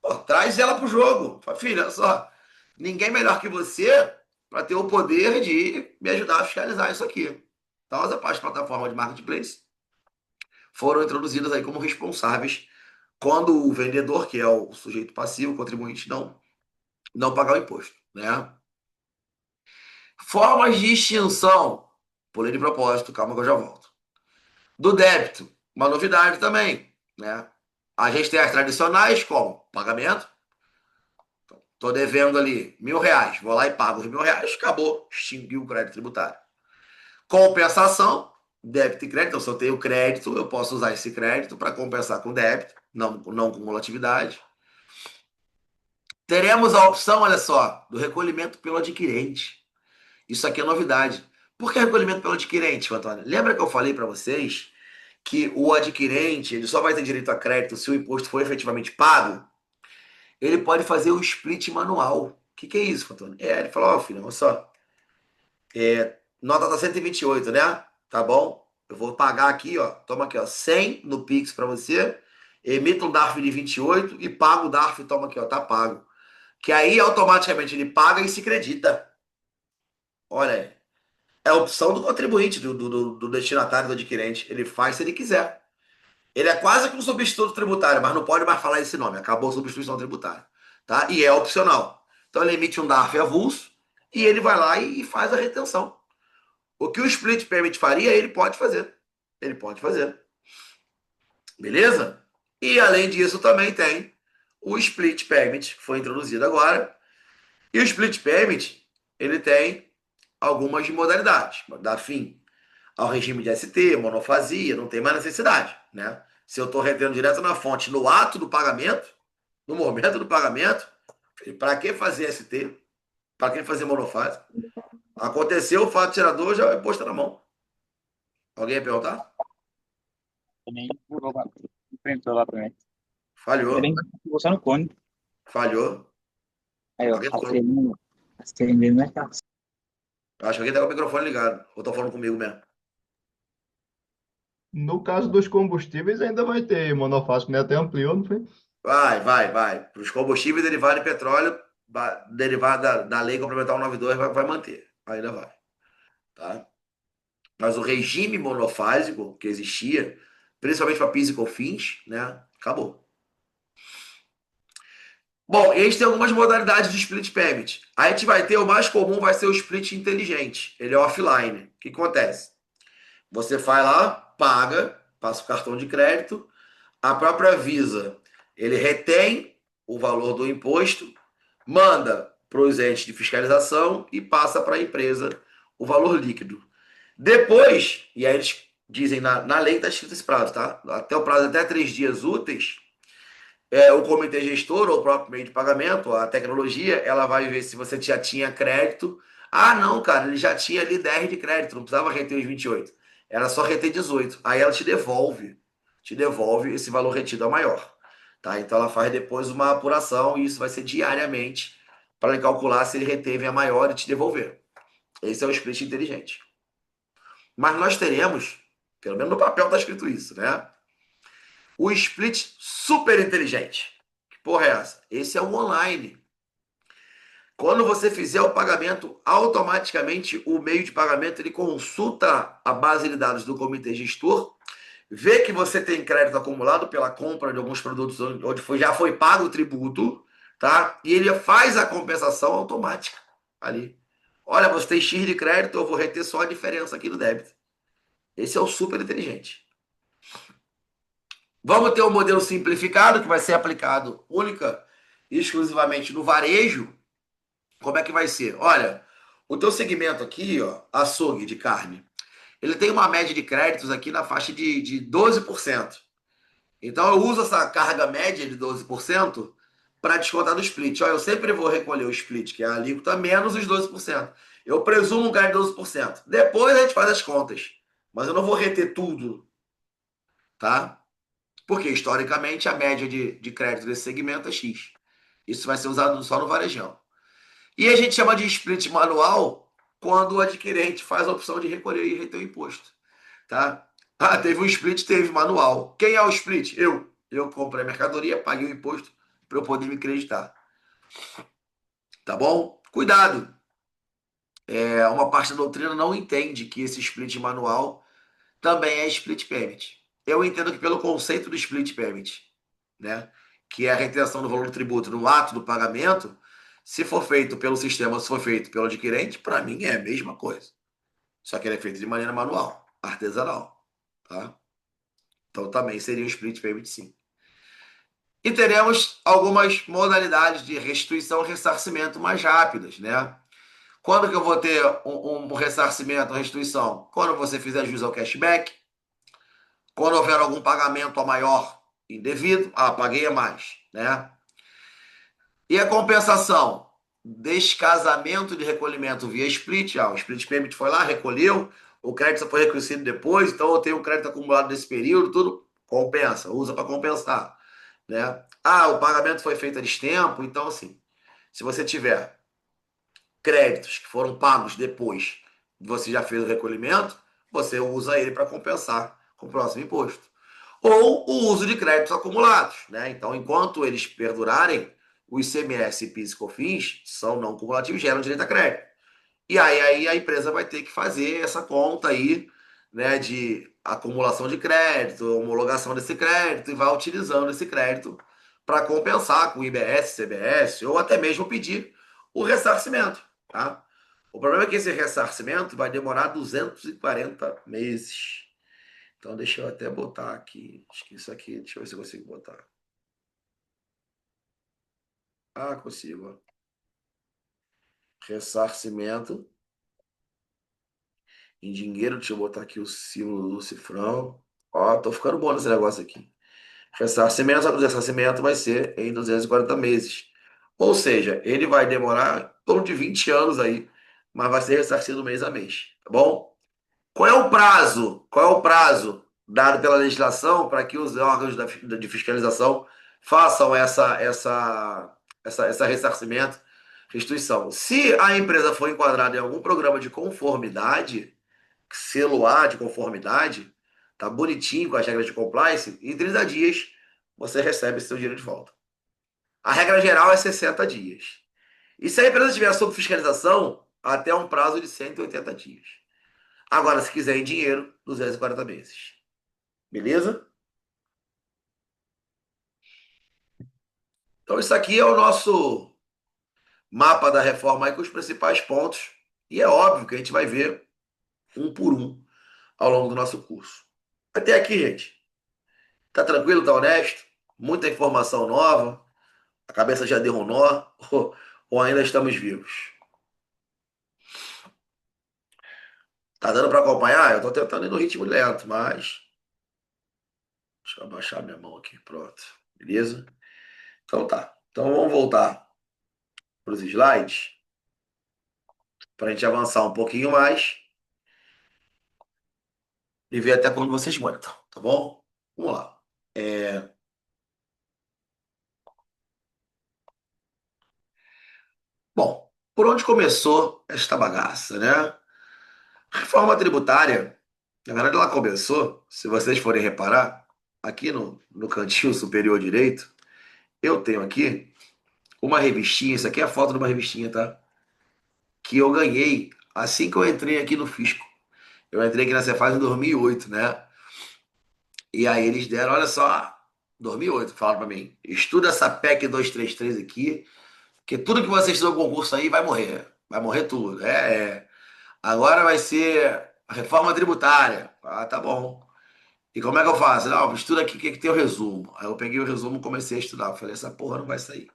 pô, traz ela para o jogo. Fala, filha, olha só, ninguém melhor que você para ter o poder de me ajudar a fiscalizar isso aqui. Então as plataformas de marketplace foram introduzidas aí como responsáveis quando o vendedor, que é o sujeito passivo, o contribuinte, não pagar o imposto, né? Formas de extinção. Pulei de propósito, calma que eu já volto. Do débito, uma novidade também, né? A gente tem as tradicionais como pagamento. Estou devendo ali R$ 1.000, vou lá e pago os R$ 1.000, acabou, extinguiu o crédito tributário. Compensação, débito e crédito. Então, se eu tenho crédito, eu posso usar esse crédito para compensar com débito, não cumulatividade. Teremos a opção, olha só, do recolhimento pelo adquirente. Isso aqui é novidade. Por que recolhimento pelo adquirente, Antônio? Lembra que eu falei para vocês que o adquirente ele só vai ter direito a crédito se o imposto for efetivamente pago? Ele pode fazer o split manual. O que é isso, Antônio? Ele falou, ó, filho, olha só, nota tá 128, né? Tá bom? Eu vou pagar aqui, ó, toma aqui, ó, 100 no Pix para você, emito um DARF de 28 e pago o DARF, toma aqui, ó, tá pago. Que aí automaticamente ele paga e se acredita. Olha aí. É a opção do contribuinte, do destinatário, do adquirente. Ele faz se ele quiser. Ele é quase que um substituto tributário, mas não pode mais falar esse nome. Acabou a substituição tributária. Tá? E é opcional. Então ele emite um DARF avulso e ele vai lá e faz a retenção. O que o split permit faria, ele pode fazer. Ele pode fazer. Beleza? E além disso, também tem o split permit, que foi introduzido agora. E o split permit, ele tem algumas modalidades. Dá fim ao regime de ST, monofasia, não tem mais necessidade, né? Se eu estou retendo direto na fonte no ato do pagamento, no momento do pagamento, para que fazer ST? Para que fazer monofase? Aconteceu o fato gerador, já é posto na mão. Alguém ia perguntar? Também enfrentou lá também. É bem Falhou, você no cone. falhou. Aí, ó, Alguém tá falando- acendendo, né? Acho que alguém tá com o microfone ligado. Ou tô falando comigo mesmo. No caso dos combustíveis, ainda vai ter monofásico, né? Até ampliou, não foi? Vai. Para os combustíveis derivados de petróleo, derivado da lei complementar 192, vai manter. Ainda vai. Tá? Mas o regime monofásico que existia, principalmente para PIS e COFINS, né? Acabou. Bom, e a gente tem algumas modalidades de split payment. A gente vai ter, o mais comum vai ser o split inteligente. Ele é offline. O que acontece? Você vai lá, paga, passa o cartão de crédito, a própria Visa, ele retém o valor do imposto, manda para os entes de fiscalização e passa para a empresa o valor líquido. Depois, e aí eles dizem, na lei está escrito esse prazo, tá? Até o prazo até 3 dias úteis, o comitê gestor ou o próprio meio de pagamento, a tecnologia, ela vai ver se você já tinha crédito. Ah, não, cara, ele já tinha ali 10 de crédito, não precisava reter os 28. Era só reter 18. Aí ela te devolve esse valor retido é maior. Tá? Então ela faz depois uma apuração e isso vai ser diariamente para ele calcular se ele reteve a maior e te devolver. Esse é o split inteligente. Mas nós teremos, pelo menos no papel está escrito isso, né? O split super inteligente. Que porra é essa? Esse é o online. Quando você fizer o pagamento, automaticamente o meio de pagamento ele consulta a base de dados do comitê gestor, vê que você tem crédito acumulado pela compra de alguns produtos onde já foi pago o tributo, tá? E ele faz a compensação automática ali. Olha, você tem X de crédito, eu vou reter só a diferença aqui do débito. Esse é o super inteligente. Vamos ter um modelo simplificado que vai ser aplicado única e exclusivamente no varejo. Como é que vai ser? Olha, o teu segmento aqui, ó, açougue de carne, ele tem uma média de créditos aqui na faixa de 12%. Então eu uso essa carga média de 12% para descontar do split. Olha, eu sempre vou recolher o split, que é a alíquota, menos os 12%. Eu presumo um ganho de 12%. Depois a gente faz as contas. Mas eu não vou reter tudo, tá? Porque, historicamente, a média de crédito desse segmento é X. Isso vai ser usado só no varejão. E a gente chama de split manual quando o adquirente faz a opção de recolher e reter o imposto. Tá? Ah, teve um split, teve manual. Quem é o split? Eu. Eu comprei a mercadoria, paguei o imposto para eu poder me creditar. Tá bom? Cuidado. Uma parte da doutrina não entende que esse split manual também é split payment. Eu entendo que pelo conceito do split payment, né, que é a retenção do valor do tributo no ato do pagamento, se for feito pelo sistema, se for feito pelo adquirente, para mim é a mesma coisa. Só que ele é feito de maneira manual, artesanal. Tá? Então também seria um split payment sim. E teremos algumas modalidades de restituição e ressarcimento mais rápidas, né? Quando que eu vou ter um ressarcimento, uma restituição? Quando você fizer jus ao cashback, quando houver algum pagamento a maior indevido, paguei a mais, né? E a compensação? Descasamento de recolhimento via split. O split payment foi lá, recolheu, o crédito só foi reconhecido depois, então eu tenho um crédito acumulado nesse período, tudo compensa, usa para compensar, né? O pagamento foi feito a destempo, então assim, se você tiver créditos que foram pagos depois, você já fez o recolhimento, você usa ele para compensar com o próximo imposto. Ou o uso de créditos acumulados, né? Então, enquanto eles perdurarem, o ICMS e PIS e COFINS são não cumulativos, geram direito a crédito. E aí a empresa vai ter que fazer essa conta aí, né, de acumulação de crédito, homologação desse crédito e vai utilizando esse crédito para compensar com IBS, CBS ou até mesmo pedir o ressarcimento, tá? O problema é que esse ressarcimento vai demorar 240 meses. Então deixa eu até botar aqui. Acho que isso aqui, deixa eu ver se eu consigo botar. Consigo. Ressarcimento em dinheiro, deixa eu botar aqui o símbolo do cifrão. Tô ficando bom nesse negócio aqui. Ressarcimento, só que o ressarcimento vai ser em 240 meses. Ou seja, ele vai demorar em torno de 20 anos aí, mas vai ser ressarcido mês a mês, tá bom? Qual é o prazo? Qual é o prazo dado pela legislação para que os órgãos de fiscalização façam essa ressarcimento, restituição. Se a empresa for enquadrada em algum programa de conformidade, selo A de conformidade, tá bonitinho com as regras de compliance, em 30 dias você recebe seu dinheiro de volta. A regra geral é 60 dias. E se a empresa estiver sob fiscalização, até um prazo de 180 dias. Agora, se quiser em dinheiro, 240 meses. Beleza? Então, isso aqui é o nosso mapa da reforma aí com os principais pontos. E é óbvio que a gente vai ver um por um ao longo do nosso curso. Até aqui, gente. Tá tranquilo, tá honesto? Muita informação nova. A cabeça já deu um nó ou ainda estamos vivos? Tá dando para acompanhar? Eu tô tentando ir no ritmo lento, mas deixa eu abaixar minha mão aqui. Pronto. Beleza? Então tá. Então vamos voltar para os slides para a gente avançar um pouquinho mais e ver até quando vocês aguentam, tá bom? Vamos lá. Bom, por onde começou esta bagaça, né? A reforma tributária, na verdade, ela começou, se vocês forem reparar, aqui no cantinho superior direito, eu tenho aqui uma revistinha, isso aqui é a foto de uma revistinha, tá? Que eu ganhei assim que eu entrei aqui no Fisco. Eu entrei aqui na Cefaz em 2008, né? E aí eles deram, olha só, 2008, falaram pra mim, estuda essa PEC 233 aqui, que tudo que você estudou no concurso aí vai morrer tudo. Agora vai ser a reforma tributária. Ah, tá bom. E como é que eu faço? Não, estuda aqui o que tem o resumo. Aí eu peguei o resumo e comecei a estudar. Eu falei, essa porra não vai sair.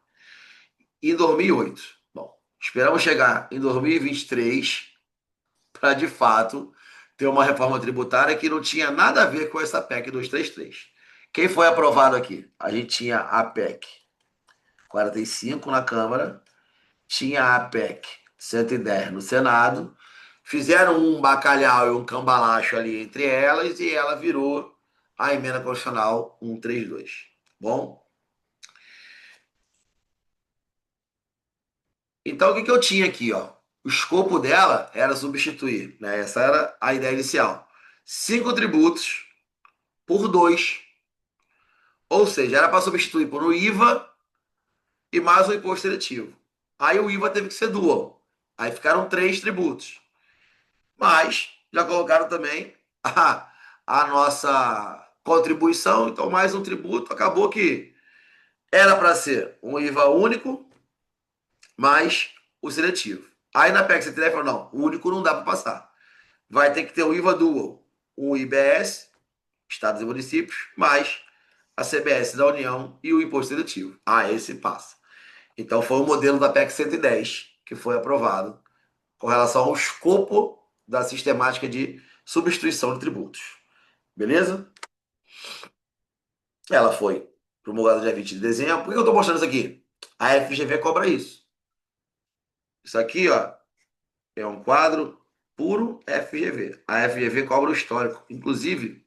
Em 2008. Bom, esperamos chegar em 2023 para, de fato, ter uma reforma tributária que não tinha nada a ver com essa PEC 233. Quem foi aprovado aqui? A gente tinha a PEC 45 na Câmara, tinha a PEC 110 no Senado, fizeram um bacalhau e um cambalacho ali entre elas e ela virou a emenda constitucional 132. Bom, então o que eu tinha aqui, ó? O escopo dela era substituir, né? Essa era a ideia inicial. 5 tributos por 2, ou seja, era para substituir por um IVA e mais um imposto seletivo. Aí o IVA teve que ser dual. Aí ficaram 3 tributos. Mas já colocaram também a nossa contribuição, então mais um tributo. Acabou que era para ser um IVA único, mais o seletivo. Aí na PEC CTF falou, não, o único não dá para passar. Vai ter que ter o IVA dual, o IBS, estados e municípios, mais a CBS da União e o imposto seletivo. Ah, esse passa. Então foi o modelo da PEC 110 que foi aprovado com relação ao escopo da sistemática de substituição de tributos. Beleza? Ela foi promulgada dia 20 de dezembro. Por que eu estou mostrando isso aqui? A FGV cobra isso. Isso aqui, ó, é um quadro puro FGV. A FGV cobra o histórico. Inclusive,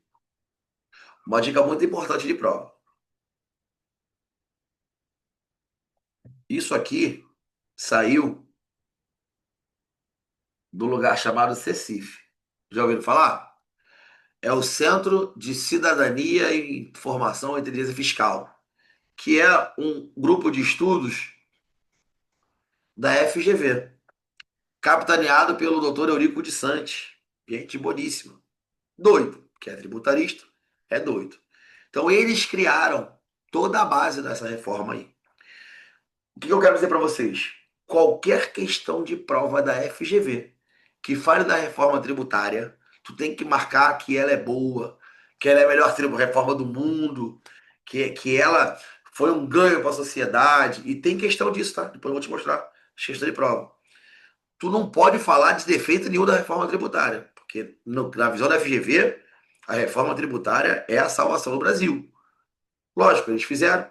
uma dica muito importante de prova. Isso aqui saiu do lugar chamado CECIF. Já ouviram falar? É o Centro de Cidadania e Informação e Inteligência Fiscal, que é um grupo de estudos da FGV, capitaneado pelo doutor Eurico de Santos. Gente boníssima. Doido, que é tributarista, é doido. Então, eles criaram toda a base dessa reforma aí. O que eu quero dizer para vocês? Qualquer questão de prova da FGV que fale da reforma tributária, tu tem que marcar que ela é boa, que ela é a melhor reforma do mundo, que ela foi um ganho para a sociedade. E tem questão disso, tá? Depois eu vou te mostrar questão de prova. Tu não pode falar de defeito nenhum da reforma tributária, porque na visão da FGV, a reforma tributária é a salvação do Brasil. Lógico, eles fizeram.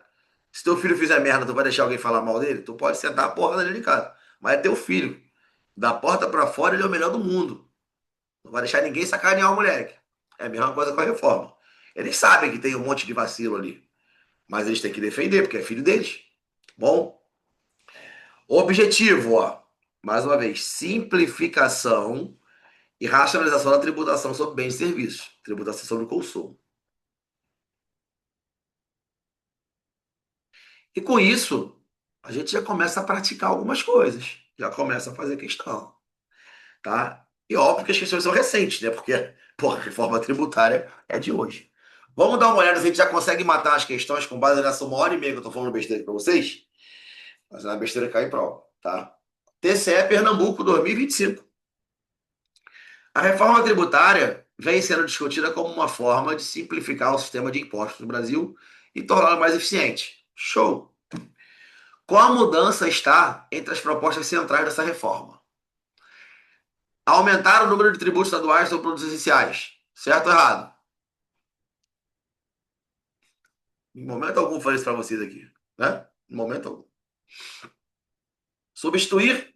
Se teu filho fizer merda, tu vai deixar alguém falar mal dele? Tu pode sentar a porra dele de casa. Mas é teu filho. Da porta pra fora, ele é o melhor do mundo. Não vai deixar ninguém sacanear o moleque. É a mesma coisa com a reforma. Eles sabem que tem um monte de vacilo ali. Mas eles têm que defender, porque é filho deles. Bom, objetivo, ó. Mais uma vez, simplificação e racionalização da tributação sobre bens e serviços. Tributação sobre o consumo. E com isso, a gente já começa a praticar algumas coisas. Já começa a fazer questão, tá? E óbvio que as questões são recentes, né? Porque, porra, a reforma tributária é de hoje. Vamos dar uma olhada se a gente já consegue matar as questões com base nessa 1 hora e meia que eu tô falando besteira aqui pra vocês. Mas na besteira cai em prova, tá? TCE Pernambuco 2025. A reforma tributária vem sendo discutida como uma forma de simplificar o sistema de impostos no Brasil e torná-lo mais eficiente. Show! Qual a mudança está entre as propostas centrais dessa reforma? Aumentar o número de tributos estaduais sobre produtos essenciais. Certo ou errado? Em momento algum falei isso para vocês aqui, né? Em momento algum. Substituir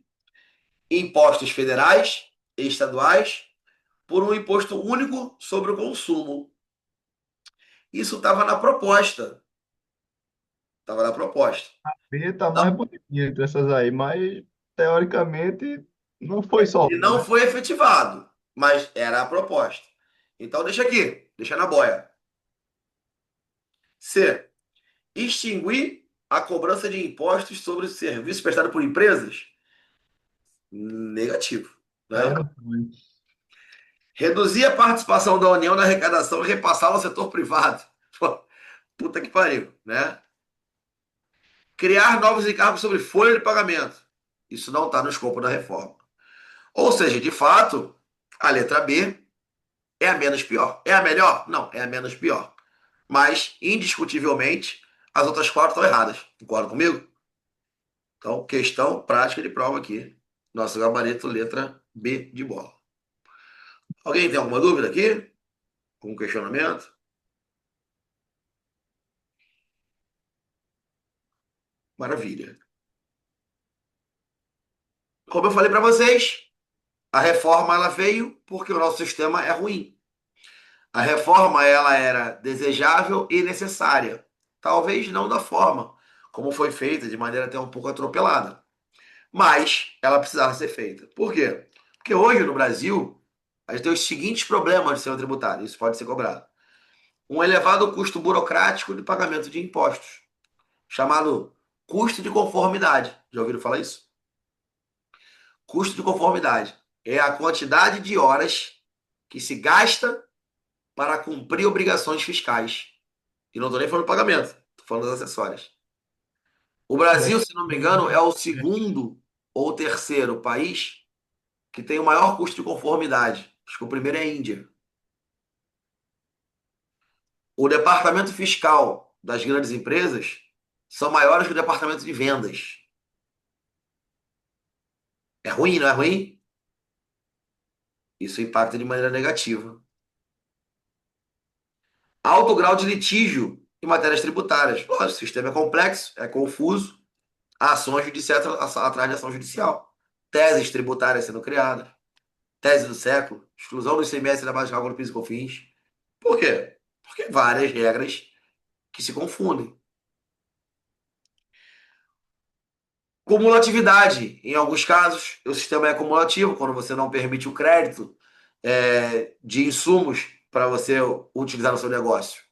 impostos federais e estaduais por um imposto único sobre o consumo. Isso estava na proposta. Estava na proposta. B tá Não, mais bonitinha entre essas aí, mas teoricamente não foi só ele uma, não né? foi efetivado, mas era a proposta. Então deixa aqui, deixa na boia. C. Extinguir a cobrança de impostos sobre os serviços prestados por empresas? Negativo, Aí né? era o sonho. Reduzir a participação da União na arrecadação e repassá-la ao setor privado. Pô, puta que pariu, né? Criar novos encargos sobre folha de pagamento. Isso não está no escopo da reforma. Ou seja, de fato, a letra B é a menos pior. É a melhor? Não, é a menos pior. Mas, indiscutivelmente, as outras 4 estão erradas. Concorda comigo? Então, questão prática de prova aqui. Nosso gabarito, letra B de bola. Alguém tem alguma dúvida aqui? Com questionamento? Maravilha. Como eu falei para vocês, a reforma ela veio porque o nosso sistema é ruim. A reforma ela era desejável e necessária. Talvez não da forma como foi feita, de maneira até um pouco atropelada. Mas ela precisava ser feita. Por quê? Porque hoje no Brasil, a gente tem os seguintes problemas de sistema tributário. Isso pode ser cobrado. Um elevado custo burocrático de pagamento de impostos, chamado custo de conformidade. Já ouviram falar isso? Custo de conformidade é a quantidade de horas que se gasta para cumprir obrigações fiscais. E não estou nem falando do pagamento, estou falando das acessórias. O Brasil, se não me engano, é o segundo ou terceiro país que tem o maior custo de conformidade. Acho que o primeiro é a Índia. O departamento fiscal das grandes empresas são maiores que o departamento de vendas. É ruim, não é ruim? Isso impacta de maneira negativa. Alto grau de litígio em matérias tributárias. Lógico, o sistema é complexo, é confuso. Há ações judiciais atrás de ação judicial. Teses tributárias sendo criadas. Tese do século. Exclusão do ICMS da base de cálculo do PIS e COFINS. Por quê? Porque várias regras que se confundem. Cumulatividade. Em alguns casos, o sistema é cumulativo, quando você não permite o crédito de insumos para você utilizar no seu negócio.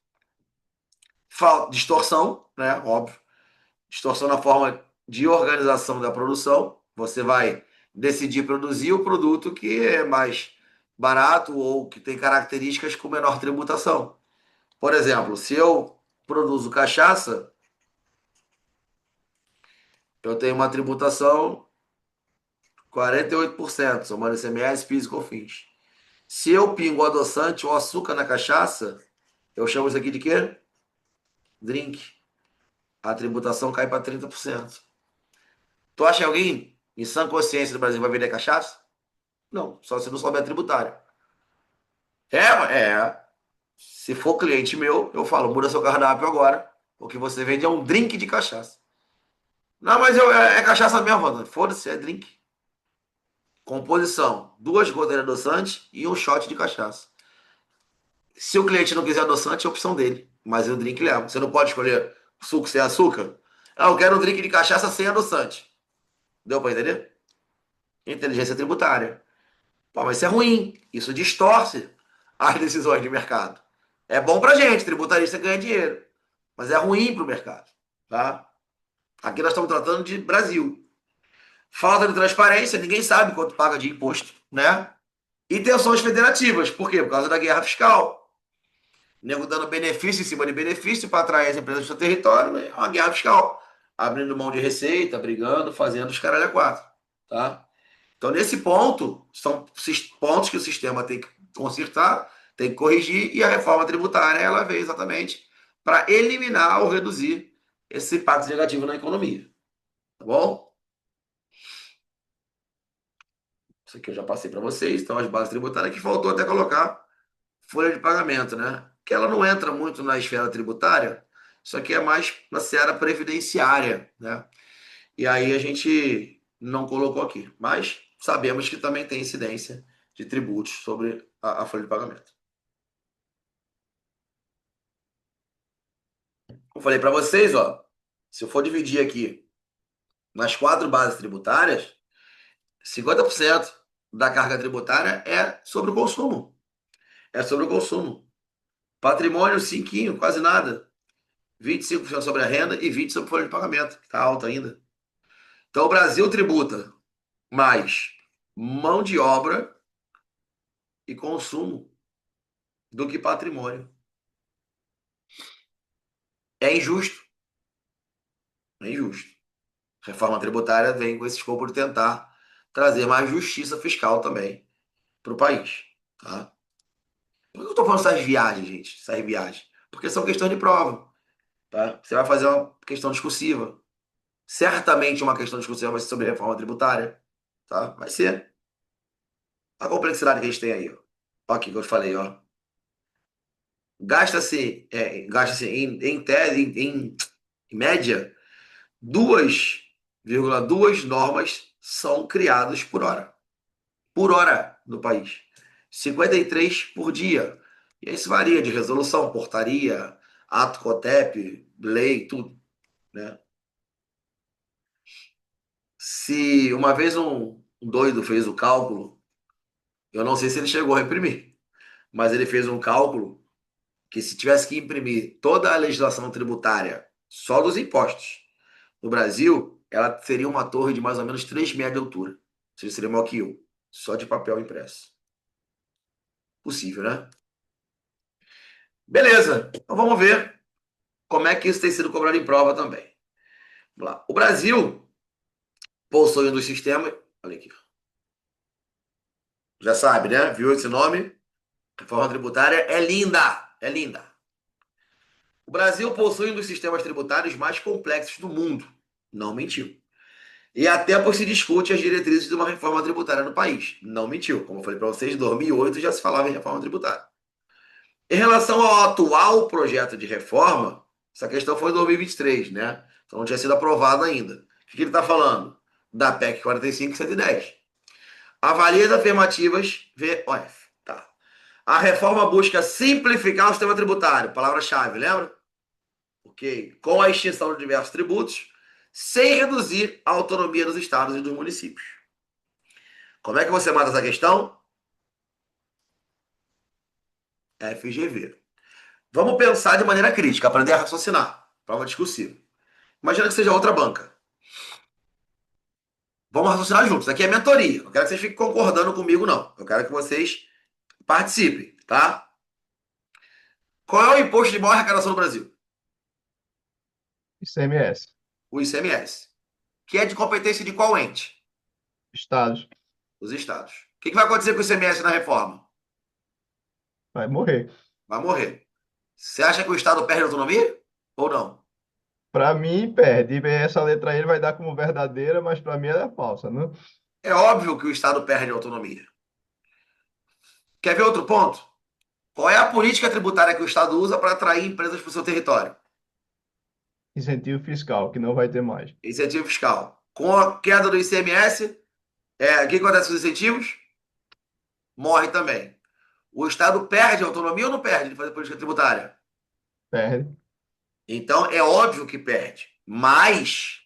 Distorção, né? Óbvio. Distorção na forma de organização da produção. Você vai decidir produzir o produto que é mais barato ou que tem características com menor tributação. Por exemplo, se eu produzo cachaça, eu tenho uma tributação 48%, somando ICMS, PIS e COFINS. Se eu pingo adoçante ou açúcar na cachaça, eu chamo isso aqui de quê? Drink. A tributação cai para 30%. Tu acha que alguém em sã consciência do Brasil vai vender cachaça? Não, só se não souber tributário. É. Se for cliente meu, eu falo, muda seu cardápio agora. O que você vende é um drink de cachaça. Não, mas é cachaça mesmo, foda-se, é drink. Composição: 2 gotas de adoçante e um shot de cachaça. Se o cliente não quiser adoçante, é opção dele. Mas o drink leva. Você não pode escolher Suco sem açúcar? Ah, eu quero um drink de cachaça sem adoçante. Deu para entender? Inteligência tributária. Pô, mas isso é ruim. Isso distorce as decisões de mercado. É bom pra gente, tributarista ganha dinheiro. Mas é ruim pro mercado. Tá? Aqui nós estamos tratando de Brasil. Falta de transparência, ninguém sabe quanto paga de imposto, né? E tensões federativas. Por quê? Por causa da guerra fiscal. Nego dando benefício em cima de benefício para atrair as empresas do seu território. É uma guerra fiscal. Abrindo mão de receita, brigando, fazendo os caralho a quatro. Tá? Então, nesse ponto, são pontos que o sistema tem que consertar, tem que corrigir, e a reforma tributária ela veio exatamente para eliminar ou reduzir esse impacto negativo na economia. Tá bom? Isso aqui eu já passei para vocês. Então, as bases tributárias que faltou até colocar folha de pagamento, né? Que ela não entra muito na esfera tributária, isso aqui é mais na seara previdenciária, né? E aí a gente não colocou aqui, mas sabemos que também tem incidência de tributos sobre a folha de pagamento. Eu falei para vocês, ó, se eu for dividir aqui nas 4 bases tributárias, 50% da carga tributária é sobre o consumo. É sobre o consumo. Patrimônio, cinquinho, quase nada. 25% sobre a renda e 20% sobre folha de pagamento, que está alta ainda. Então o Brasil tributa mais mão de obra e consumo do que patrimônio. É injusto. É injusto. Reforma tributária vem com esse escopo de tentar trazer mais justiça fiscal também para o país. Tá? Por que eu estou falando dessas viagens, gente? Essas viagens? Porque são questões de prova. Tá? Você vai fazer uma questão discursiva. Certamente uma questão discursiva vai ser sobre reforma tributária. Tá? Vai ser. A complexidade que a gente tem aí. Ó. Ó aqui que eu falei, ó. Gasta-se em média, 2,2 normas são criadas por hora. Por hora no país. 53 por dia. E isso varia de resolução, portaria, ato COTEP, lei, tudo. Né? Se uma vez um doido fez o cálculo, eu não sei se ele chegou a imprimir, mas ele fez um cálculo que se tivesse que imprimir toda a legislação tributária só dos impostos no Brasil, ela seria uma torre de mais ou menos 3 metros de altura. Ou seja, seria maior que eu, só de papel impresso. Possível, né? Beleza, então vamos ver como é que isso tem sido cobrado em prova também. Vamos lá. O Brasil possui um dos sistemas. Olha aqui. Já sabe, né? Viu esse nome? Reforma tributária é linda. É linda. O Brasil possui um dos sistemas tributários mais complexos do mundo. Não mentiu. E até por se discute as diretrizes de uma reforma tributária no país. Não mentiu. Como eu falei para vocês, em 2008 já se falava em reforma tributária. Em relação ao atual projeto de reforma, essa questão foi em 2023, né? Então não tinha sido aprovado ainda. O que ele está falando? Da PEC 45 e 110. Avalie as afirmativas VOF. Tá. A reforma busca simplificar o sistema tributário. Palavra-chave, lembra? Ok. Com a extinção de diversos tributos, sem reduzir a autonomia dos estados e dos municípios. Como é que você mata essa questão? FGV. Vamos pensar de maneira crítica, aprender a raciocinar. Prova discursiva. Imagina que seja outra banca. Vamos raciocinar juntos. Aqui é mentoria. Não quero que vocês fiquem concordando comigo, não. Eu quero que vocês participem, tá? Qual é o imposto de maior arrecadação no Brasil? ICMS. O ICMS. Que é de competência de qual ente? Estados. Os estados. O que vai acontecer com o ICMS na reforma? Vai morrer. Vai morrer. Você acha que o estado perde autonomia? Ou não? Para mim, perde. E essa letra aí ele vai dar como verdadeira, mas para mim ela é falsa, né? É óbvio que o estado perde autonomia. Quer ver outro ponto? Qual é a política tributária que o estado usa para atrair empresas para o seu território? Incentivo fiscal, que não vai ter mais. Incentivo fiscal. Com a queda do ICMS, o que acontece com os incentivos? Morre também. O Estado perde autonomia ou não perde de fazer política tributária? Perde. Então é óbvio que perde. Mas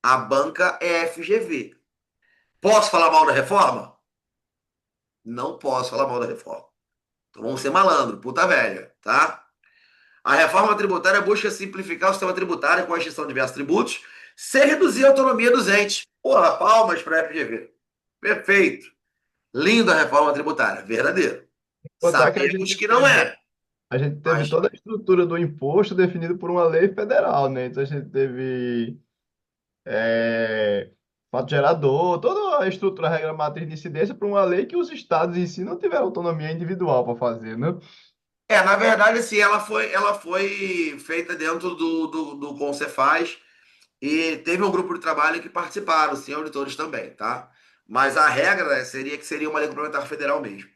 a banca é FGV. Posso falar mal da reforma? Não posso falar mal da reforma. Então vamos ser malandro, puta velha, tá? A reforma tributária busca simplificar o sistema tributário com a extinção de diversos tributos, sem reduzir a autonomia dos entes. Porra, palmas para a FGV. Perfeito. Linda a reforma tributária, verdadeiro. Contar que Sabemos que não é, a gente teve mas toda a estrutura do imposto definido por uma lei federal, né? Então a gente teve fato gerador, toda a estrutura, a regra matriz de incidência para uma lei que os estados em si não tiveram autonomia individual para fazer, né? na verdade, assim, ela foi feita dentro do Concefaz e teve um grupo de trabalho que participaram, sim, auditores também, tá? Mas a regra seria que seria uma lei complementar federal mesmo.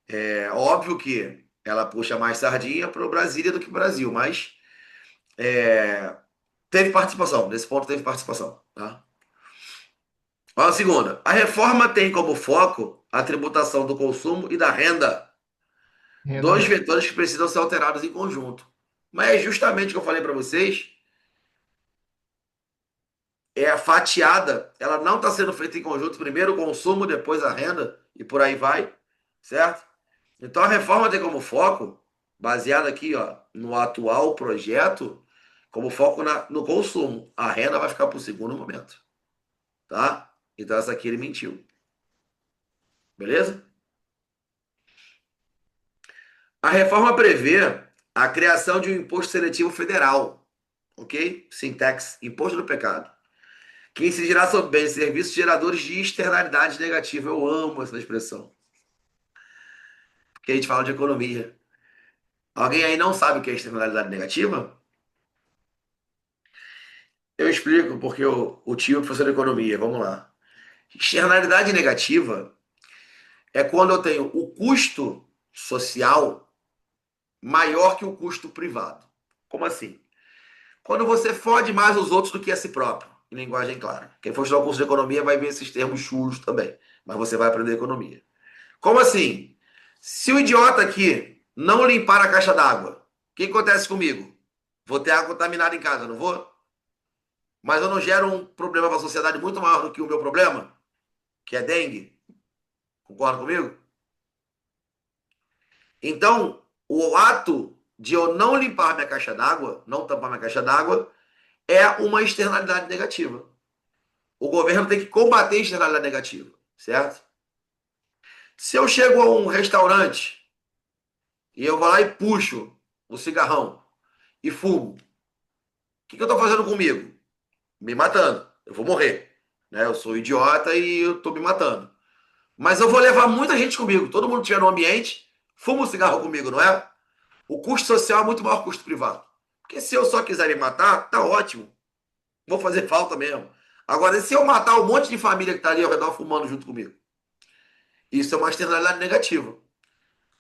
É óbvio que ela puxa mais sardinha para o Brasília do que o Brasil, mas teve participação, nesse ponto teve participação, tá? Vamos à segunda. A reforma tem como foco a tributação do consumo e da renda, Renda dois não. vetores que precisam ser alterados em conjunto. Mas é justamente o que eu falei para vocês, é a fatiada, ela não está sendo feita em conjunto, primeiro o consumo, depois a renda e por aí vai, certo? Então a reforma tem como foco, baseada aqui ó, no atual projeto, como foco no consumo. A renda vai ficar para o segundo momento, tá? Então essa aqui ele mentiu, beleza? A reforma prevê a criação de um imposto seletivo federal, ok? Sintax, imposto do pecado, que incidirá sobre bens e serviços geradores de externalidade negativa. Eu amo essa expressão, porque a gente fala de economia. Alguém aí não sabe o que é externalidade negativa? Eu explico, porque o tio é professor de economia. Vamos lá. Externalidade negativa é quando eu tenho o custo social maior que o custo privado. Como assim? Quando você fode mais os outros do que a si próprio, em linguagem clara. Quem for estudar o curso de economia vai ver esses termos chulos também, mas você vai aprender economia. Como assim? Se o idiota aqui não limpar a caixa d'água, o que acontece comigo? Vou ter água contaminada em casa, não vou? Mas eu não gero um problema para a sociedade muito maior do que o meu problema, que é dengue. Concorda comigo? Então, o ato de eu não limpar minha caixa d'água, não tampar minha caixa d'água, é uma externalidade negativa. O governo tem que combater a externalidade negativa, certo? Se eu chego a um restaurante e eu vou lá e puxo o cigarrão e fumo, o que eu estou fazendo comigo? Me matando. Eu vou morrer. Né? Eu sou idiota e eu estou me matando. Mas eu vou levar muita gente comigo. Todo mundo que estiver no ambiente, fuma um cigarro comigo, não é? O custo social é muito maior que o custo privado. Porque se eu só quiser me matar, tá ótimo. Vou fazer falta mesmo. Agora, se eu matar um monte de família que está ali ao redor fumando junto comigo, isso é uma externalidade negativa.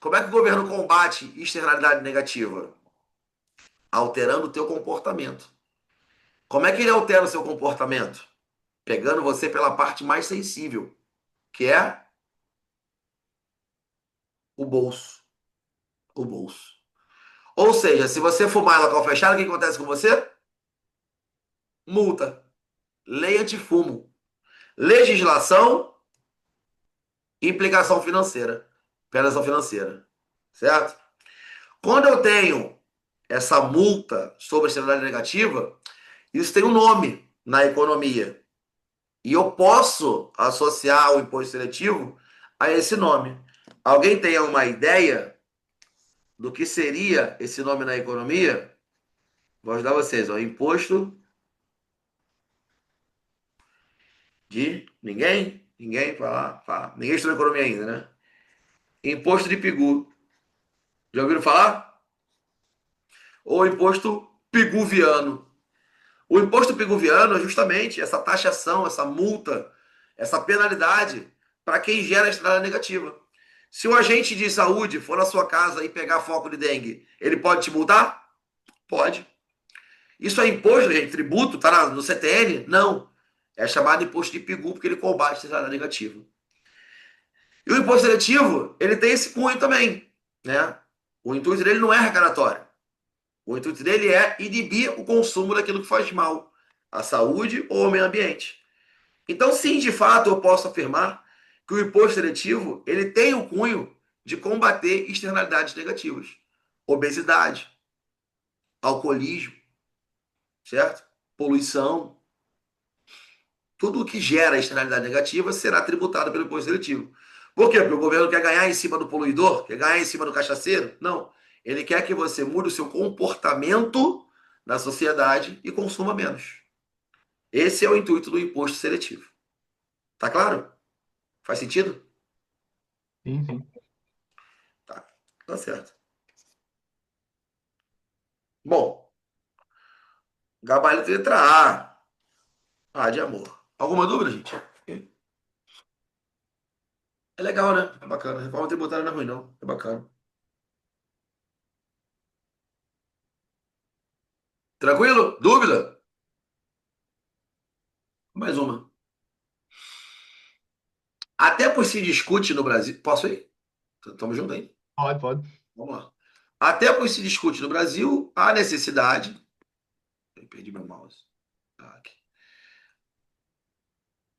Como é que o governo combate externalidade negativa? Alterando o teu comportamento. Como é que ele altera o seu comportamento? Pegando você pela parte mais sensível, que é o bolso. O bolso. Ou seja, se você fumar em local fechado, o que acontece com você? Multa. Lei antifumo. Legislação e implicação financeira. Penalização financeira. Certo? Quando eu tenho essa multa sobre a externalidade negativa, isso tem um nome na economia. E eu posso associar o imposto seletivo a esse nome. Alguém tem uma ideia do que seria esse nome na economia? Vou ajudar vocês. Ó. Imposto de ninguém? Ninguém? Fala, fala. Ninguém estudou economia ainda, né? Imposto de Pigu. Já ouviram falar? Ou imposto piguviano. O imposto piguviano é justamente essa taxação, essa multa, essa penalidade para quem gera estrada negativa. Se o agente de saúde for na sua casa e pegar foco de dengue, ele pode te multar? Pode. Isso é imposto, gente? Tributo? Está no CTN? Não. É chamado imposto de PIGU porque ele combate a estrada negativa. E o imposto seletivo, ele tem esse cunho também. Né? O intuito dele não é arrecadatório. O intuito dele é inibir o consumo daquilo que faz mal à saúde ou ao meio ambiente. Então, sim, de fato, eu posso afirmar que o imposto seletivo ele tem o cunho de combater externalidades negativas. Obesidade, alcoolismo, certo? Poluição. Tudo o que gera externalidade negativa será tributado pelo imposto seletivo. Por quê? Porque o governo quer ganhar em cima do poluidor? Quer ganhar em cima do cachaceiro? Não. Ele quer que você mude o seu comportamento na sociedade e consuma menos. Esse é o intuito do imposto seletivo. Tá claro? Faz sentido? Sim, sim. Tá. Tá certo. Bom, gabarito letra A. A de amor. Alguma dúvida, gente? É legal, né? É bacana. Reforma tributária não é ruim, não. É bacana. Tranquilo? Dúvida? Mais uma. Até por se discute no Brasil. Posso ir? Estamos juntos aí? Pode, pode. Vamos lá. Até por se discute no Brasil a necessidade. Eu perdi meu mouse. Aqui.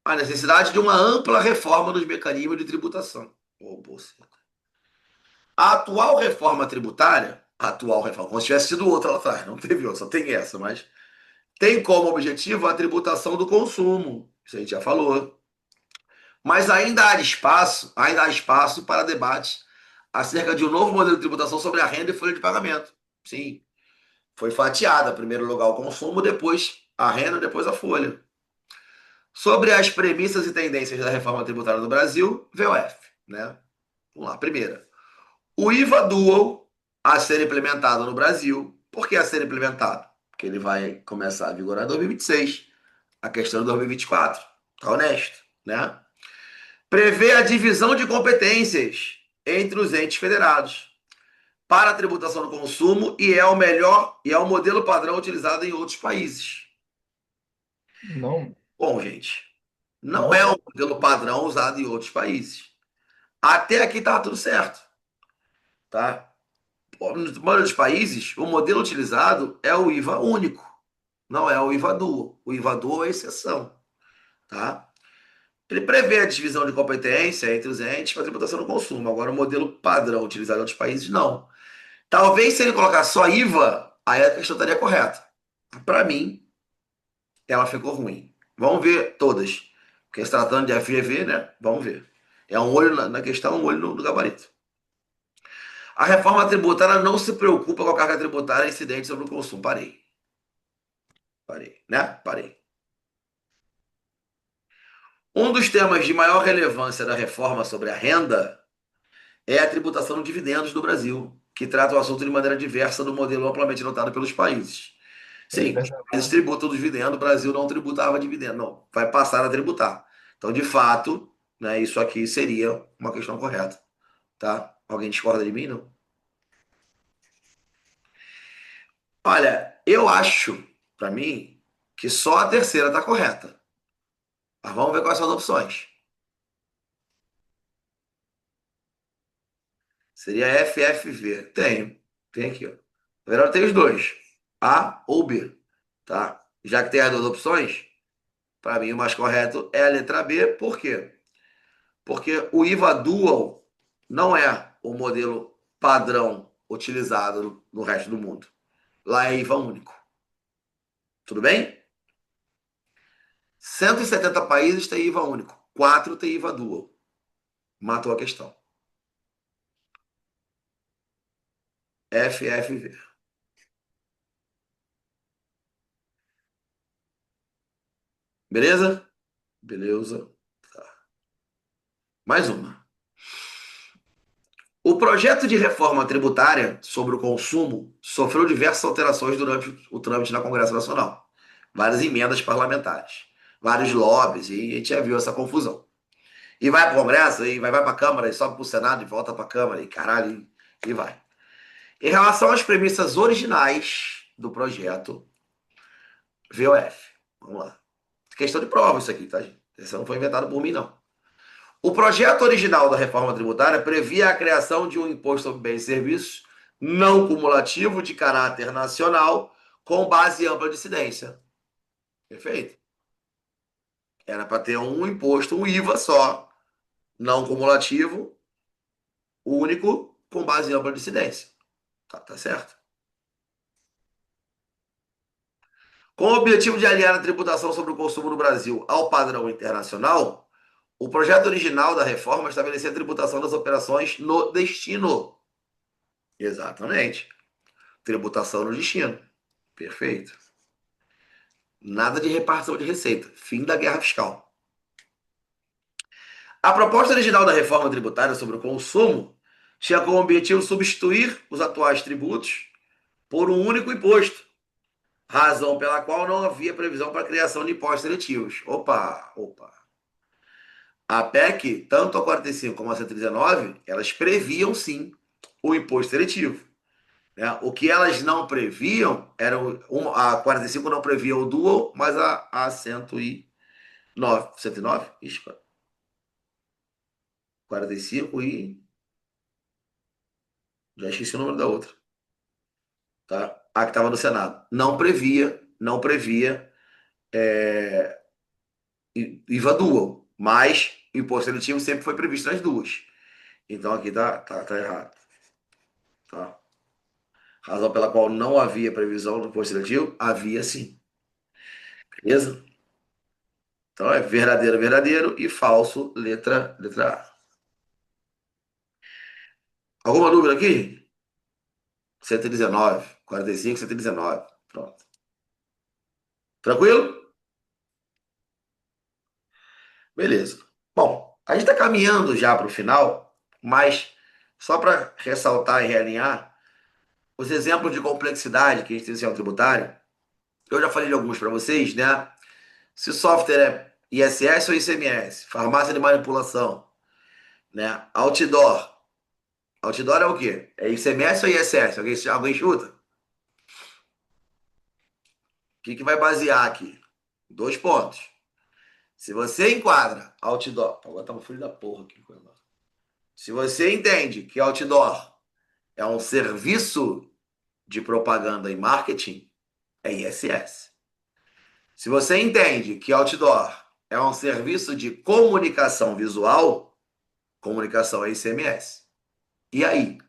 A necessidade de uma ampla reforma dos mecanismos de tributação. Ô, bolsa. A atual reforma tributária, como se tivesse sido outra lá atrás, não teve outra, só tem essa, mas tem como objetivo a tributação do consumo. Isso a gente já falou. Mas ainda há espaço para debate acerca de um novo modelo de tributação sobre a renda e folha de pagamento. Sim, foi fatiada, primeiro lugar o consumo, depois a renda, depois a folha. Sobre as premissas e tendências da reforma tributária no Brasil, VOF, né? Vamos lá, primeira. O IVA Dual a ser implementado no Brasil. Por que a ser implementado? Porque ele vai começar a vigorar em 2026. A questão de 2024. Tá honesto, né? Prevê a divisão de competências entre os entes federados para a tributação do consumo e é o modelo padrão utilizado em outros países. Não, Bom, gente, não não é o só. modelo padrão usado em outros países. Até aqui tá tudo certo, tá? Nos maioria dos países, o modelo utilizado é o IVA único, não é o IVA dual. O IVA dual é exceção, tá? Ele prevê a divisão de competência entre os entes para a tributação do consumo. Agora, o modelo padrão utilizado em outros países, não. Talvez se ele colocar só IVA, aí a questão estaria correta. Para mim, ela ficou ruim. Vamos ver todas. Porque se tratando de FGV, né? Vamos ver. É um olho na questão, um olho no gabarito. A reforma tributária não se preocupa com a carga tributária incidente sobre o consumo. Parei. Parei, né? Parei. Um dos temas de maior relevância da reforma sobre a renda é a tributação de dividendos do Brasil, que trata o assunto de maneira diversa do modelo amplamente adotado pelos países. Ele Sim, eles percebeu. tributam dividendos, o Brasil não tributava dividendo, não, vai passar a tributar. Então, de fato, né, isso aqui seria uma questão correta, tá? Alguém discorda de mim, não? Olha, eu acho, para mim, que só a terceira está correta. Mas vamos ver quais são as opções. Seria FFV. Tem aqui, ó. Na verdade, tem os dois, A ou B, tá? Já que tem as duas opções, para mim o mais correto é a letra B. Por quê? Porque o IVA Dual não é o modelo padrão utilizado no resto do mundo. Lá é IVA único. Tudo bem? 170 países têm IVA único. 4 têm IVA Dual. Matou a questão. FFV. Beleza? Beleza. Tá. Mais uma. O projeto de reforma tributária sobre o consumo sofreu diversas alterações durante o trâmite na Congresso Nacional. Várias emendas parlamentares, vários lobbies, e a gente já viu essa confusão. E vai para o Congresso, e vai para a Câmara, e sobe para o Senado, e volta para a Câmara, e caralho, e vai. Em relação às premissas originais do projeto, VOF. Vamos lá. Questão de prova isso aqui, tá, gente? Isso não foi inventado por mim, não. O projeto original da reforma tributária previa a criação de um imposto sobre bens e serviços não cumulativo de caráter nacional com base ampla de incidência. Perfeito. Era para ter um imposto, um IVA só, não cumulativo, único, com base ampla de incidência. Tá certo? Com o objetivo de alinhar a tributação sobre o consumo no Brasil ao padrão internacional, o projeto original da reforma estabelecia a tributação das operações no destino. Exatamente. Tributação no destino. Perfeito. Nada de repartição de receita. Fim da guerra fiscal. A proposta original da reforma tributária sobre o consumo tinha como objetivo substituir os atuais tributos por um único imposto, razão pela qual não havia previsão para a criação de impostos seletivos. Opa. A PEC, tanto a 45 como a 119, elas previam sim o imposto seletivo. Né? O que elas não previam era a 45 não previa o dual, mas a 109. 109? Ixi, 45 e. Já esqueci o número da outra. Tá? A que estava no Senado. Não previa IVA dual, mas o imposto seletivo sempre foi previsto nas duas. Então aqui tá errado. Tá? Razão pela qual não havia previsão do imposto seletivo? Havia sim. Beleza? Então é verdadeiro, verdadeiro e falso, letra A. Alguma dúvida aqui? 119, 45, 119. Pronto. Tranquilo? Beleza. Bom, a gente está caminhando já para o final, mas só para ressaltar e realinhar, os exemplos de complexidade que a gente tem no sistema tributário, eu já falei de alguns para vocês, né? Se o software é ISS ou ICMS, farmácia de manipulação, né? Outdoor. Outdoor é o quê? É ICMS ou ISS? Alguém chuta? O que vai basear aqui? 2 pontos. Se você enquadra outdoor, vou botar um filho da porra aqui. Se você entende que outdoor é um serviço de propaganda e marketing, é ISS. Se você entende que outdoor é um serviço de comunicação visual, comunicação é ICMS. E aí?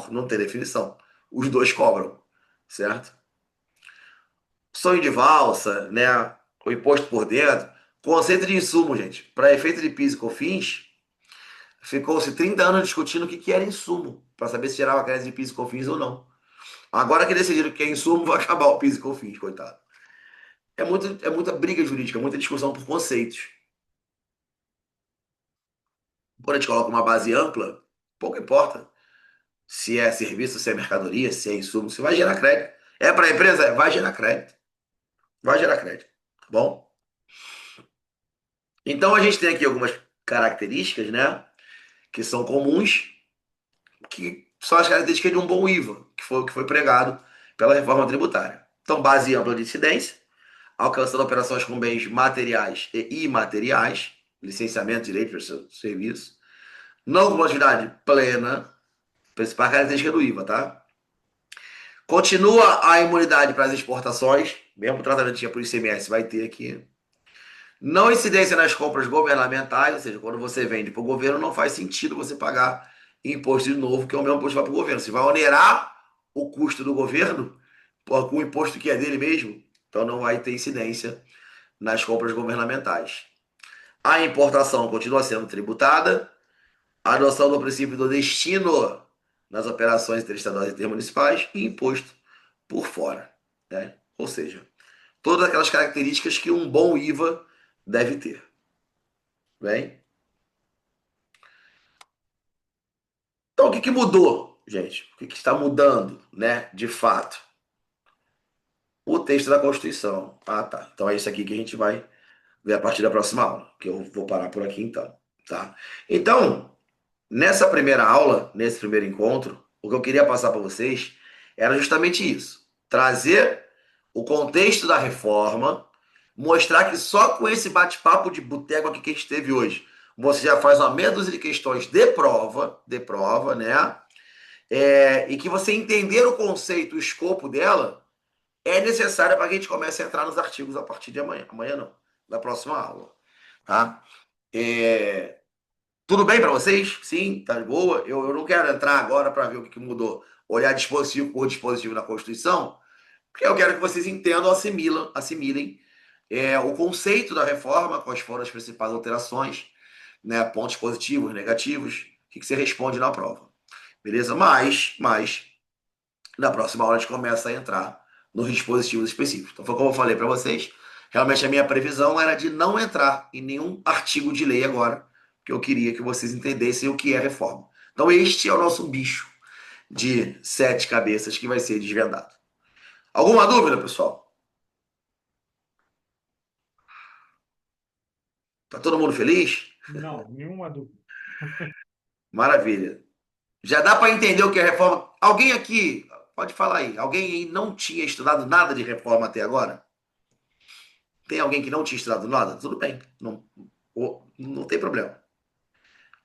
Não tem definição. Os dois cobram, certo? Sonho de valsa, né? O imposto por dentro. Conceito de insumo, gente. Para efeito de PIS e COFINS, ficou-se 30 anos discutindo o que era insumo, para saber se gerava crédito de PIS e COFINS ou não. Agora que decidiram que é insumo, vai acabar o PIS e COFINS, coitado. É muita briga jurídica, muita discussão por conceitos. Quando a gente coloca uma base ampla, pouco importa se é serviço, se é mercadoria, se é insumo, se vai gerar crédito. É para a empresa? Vai gerar crédito. Vai gerar crédito. Tá bom? Então a gente tem aqui algumas características, né? Que são comuns, que são as características de um bom IVA, que foi o que foi pregado pela reforma tributária. Então, base ampla de incidência, alcançando operações com bens materiais e imateriais, licenciamento, direito de serviço, não cumulatividade plena, principal característica do IVA, tá? Continua a imunidade para as exportações, mesmo o tratamento que tinha por ICMS vai ter aqui. Não incidência nas compras governamentais, ou seja, quando você vende para o governo, não faz sentido você pagar imposto de novo, que é o mesmo imposto que vai para o governo. Você vai onerar o custo do governo com o imposto que é dele mesmo, então não vai ter incidência nas compras governamentais. A importação continua sendo tributada, a adoção do princípio do destino nas operações interestaduais e intermunicipais e imposto por fora. Né? Ou seja, todas aquelas características que um bom IVA deve ter. Bem? Então, o que mudou, gente? O que está mudando, né, de fato? O texto da Constituição. Ah, tá. Então é isso aqui que a gente vai ver a partir da próxima aula, que eu vou parar por aqui então, tá? Então, nessa primeira aula, nesse primeiro encontro, o que eu queria passar para vocês era justamente isso. Trazer o contexto da reforma, mostrar que só com esse bate-papo de boteco aqui que a gente teve hoje, você já faz uma meia dúzia de questões de prova, né? E que você entender o conceito, o escopo dela, é necessário para que a gente comece a entrar nos artigos a partir de amanhã. Amanhã não, na próxima aula, tá? É, tudo bem para vocês? Sim, tá de boa. Eu não quero entrar agora para ver o que mudou, olhar dispositivo por dispositivo na Constituição, porque eu quero que vocês entendam, assimilem o conceito da reforma, quais foram as principais alterações, né, pontos positivos, negativos, o que você responde na prova. Beleza? Mas na próxima aula a gente começa a entrar nos dispositivos específicos. Então, foi como eu falei para vocês, realmente a minha previsão era de não entrar em nenhum artigo de lei agora, porque eu queria que vocês entendessem o que é reforma. Então, este é o nosso bicho de 7 cabeças que vai ser desvendado. Alguma dúvida, pessoal? Tá todo mundo feliz? Não, nenhuma dúvida. Maravilha. Já dá para entender o que é reforma? Alguém aqui, pode falar aí, alguém aí não tinha estudado nada de reforma até agora? Tem alguém que não tinha estudado nada? Tudo bem, não tem problema.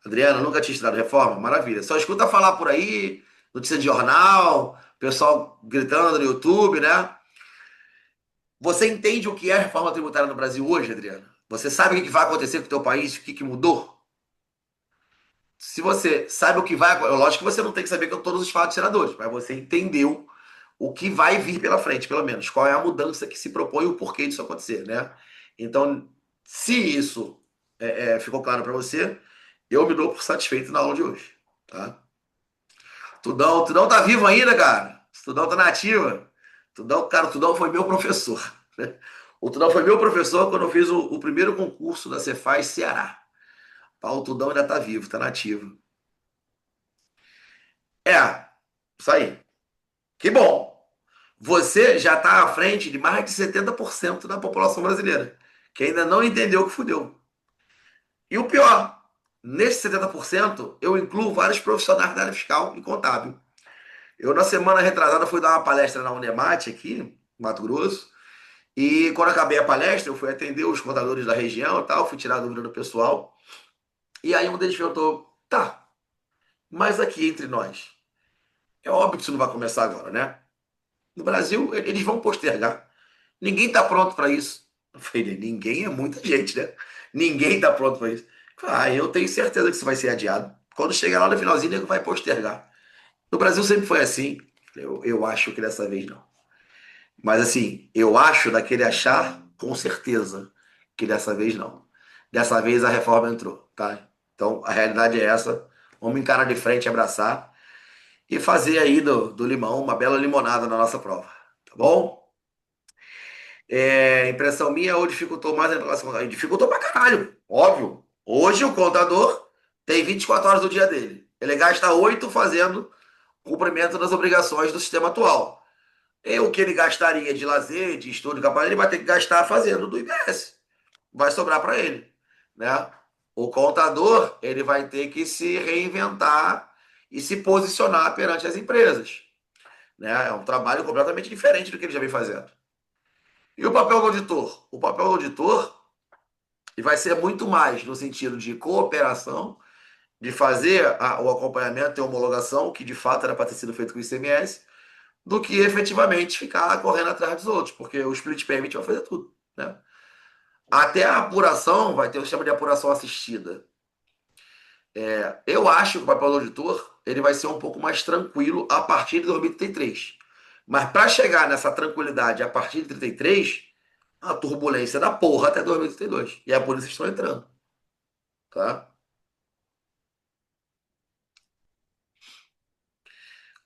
Adriano, nunca tinha estudado reforma? Maravilha. Só escuta falar por aí, notícia de jornal, pessoal gritando no YouTube, né? Você entende o que é a reforma tributária no Brasil hoje, Adriano? Você sabe o que vai acontecer com o teu país? O que mudou? Se você sabe o que vai acontecer, lógico que você não tem que saber todos os fatos geradores, mas você entendeu o que vai vir pela frente, pelo menos. Qual é a mudança que se propõe e o porquê disso acontecer, né? Então, se isso ficou claro para você, eu me dou por satisfeito na aula de hoje, tá? Tudão tá vivo ainda, cara. Tudão tá na ativa. Tudão foi meu professor, né? O Tudão foi meu professor quando eu fiz o primeiro concurso da Cefaz Ceará. O Tudão ainda tá vivo, tá na ativa. Isso aí. Que bom. Você já está à frente de mais de 70% da população brasileira, que ainda não entendeu o que fudeu. E o pior, nesse 70%, eu incluo vários profissionais da área fiscal e contábil. Eu, na semana retrasada, fui dar uma palestra na Unemate, aqui, em Mato Grosso, e quando acabei a palestra, eu fui atender os contadores da região e tal, fui tirar a dúvida do pessoal, e aí um deles perguntou, tá, mas aqui entre nós, é óbvio que isso não vai começar agora, né? No Brasil, eles vão postergar. Ninguém está pronto para isso. Eu falei, ninguém é muita gente, né? Ninguém está pronto para isso. Eu tenho certeza que isso vai ser adiado. Quando chegar lá no finalzinho, ele vai postergar. No Brasil sempre foi assim. Eu acho que dessa vez não. Mas assim, eu acho daquele achar, com certeza, que dessa vez não. Dessa vez a reforma entrou, tá? Então a realidade é essa. Vamos encarar de frente, abraçar e fazer aí do limão uma bela limonada na nossa prova. Tá bom? Impressão minha ou dificultou mais a relação? Dificultou pra caralho, óbvio. Hoje o contador tem 24 horas do dia dele. Ele gasta 8 fazendo cumprimento das obrigações do sistema atual. E o que ele gastaria de lazer, de estudo, capaz, ele vai ter que gastar fazendo do IBS. Vai sobrar para ele, né? O contador, ele vai ter que se reinventar e se posicionar perante as empresas, né? É um trabalho completamente diferente do que ele já vem fazendo. E o papel do auditor? O papel do auditor vai ser muito mais no sentido de cooperação, de fazer o acompanhamento e a homologação, que de fato era para ter sido feito com o ICMS, do que efetivamente ficar correndo atrás dos outros, porque o split permit vai fazer tudo, né? Até a apuração vai ter o sistema de apuração assistida. Eu acho que o papel do auditor ele vai ser um pouco mais tranquilo a partir de 2033. Mas para chegar nessa tranquilidade a partir de 33, a turbulência da porra até 2032. E é por isso que estão entrando. Tá?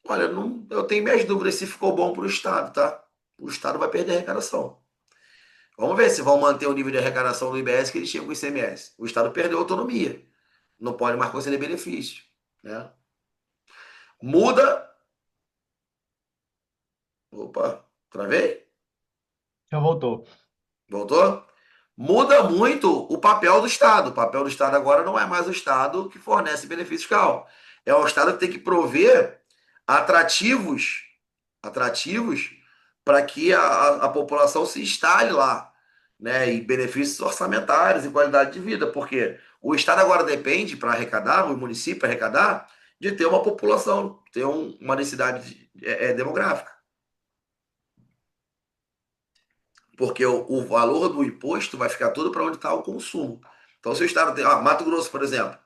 Olha, não, eu tenho minhas dúvidas se ficou bom para o Estado, tá? O Estado vai perder a arrecadação. Vamos ver se vão manter o nível de arrecadação do IBS que eles tinham com o ICMS. O Estado perdeu a autonomia. Não pode mais conceder benefício. Né? Muda. Opa, travei? Já voltou. Voltou? Muda muito o papel do Estado. O papel do Estado agora não é mais o Estado que fornece benefício fiscal. É o Estado que tem que prover atrativos para que a população se instale lá, né? E benefícios orçamentários e qualidade de vida. Porque O Estado agora depende, para arrecadar, o município arrecadar, de ter uma população, ter uma necessidade demográfica. Porque o valor do imposto vai ficar todo para onde está o consumo. Então, se o Estado tem. Mato Grosso, por exemplo,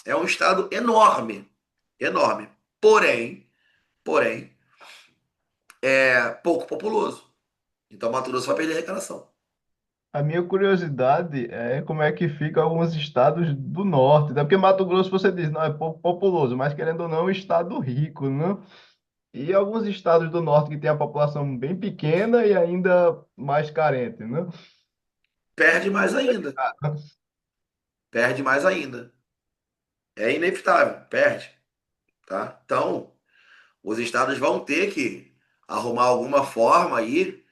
é um estado enorme, enorme. Porém, é pouco populoso. Então, Mato Grosso vai perder arrecadação. A minha curiosidade é como é que fica alguns estados do norte, né? Porque Mato Grosso, você diz, não é pouco populoso, mas querendo ou não, é um estado rico, né? E alguns estados do norte que têm a população bem pequena e ainda mais carente, né? Perde mais ainda. Perde mais ainda. É inevitável, perde. Tá? Então, os estados vão ter que arrumar alguma forma aí,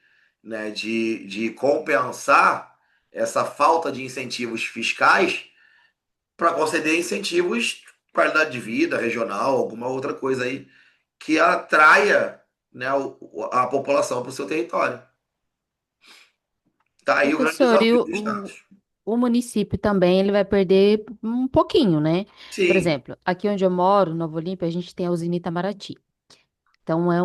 né, de compensar essa falta de incentivos fiscais para conceder incentivos, qualidade de vida regional, alguma outra coisa aí que atraia, né, a população para o seu território. Tá aí o grande Professor, e desafio o, dos estados. o município também ele vai perder um pouquinho, né? Por Sim. exemplo, aqui onde eu moro, Nova Olímpia, a gente tem a usina Itamaraty. Então, a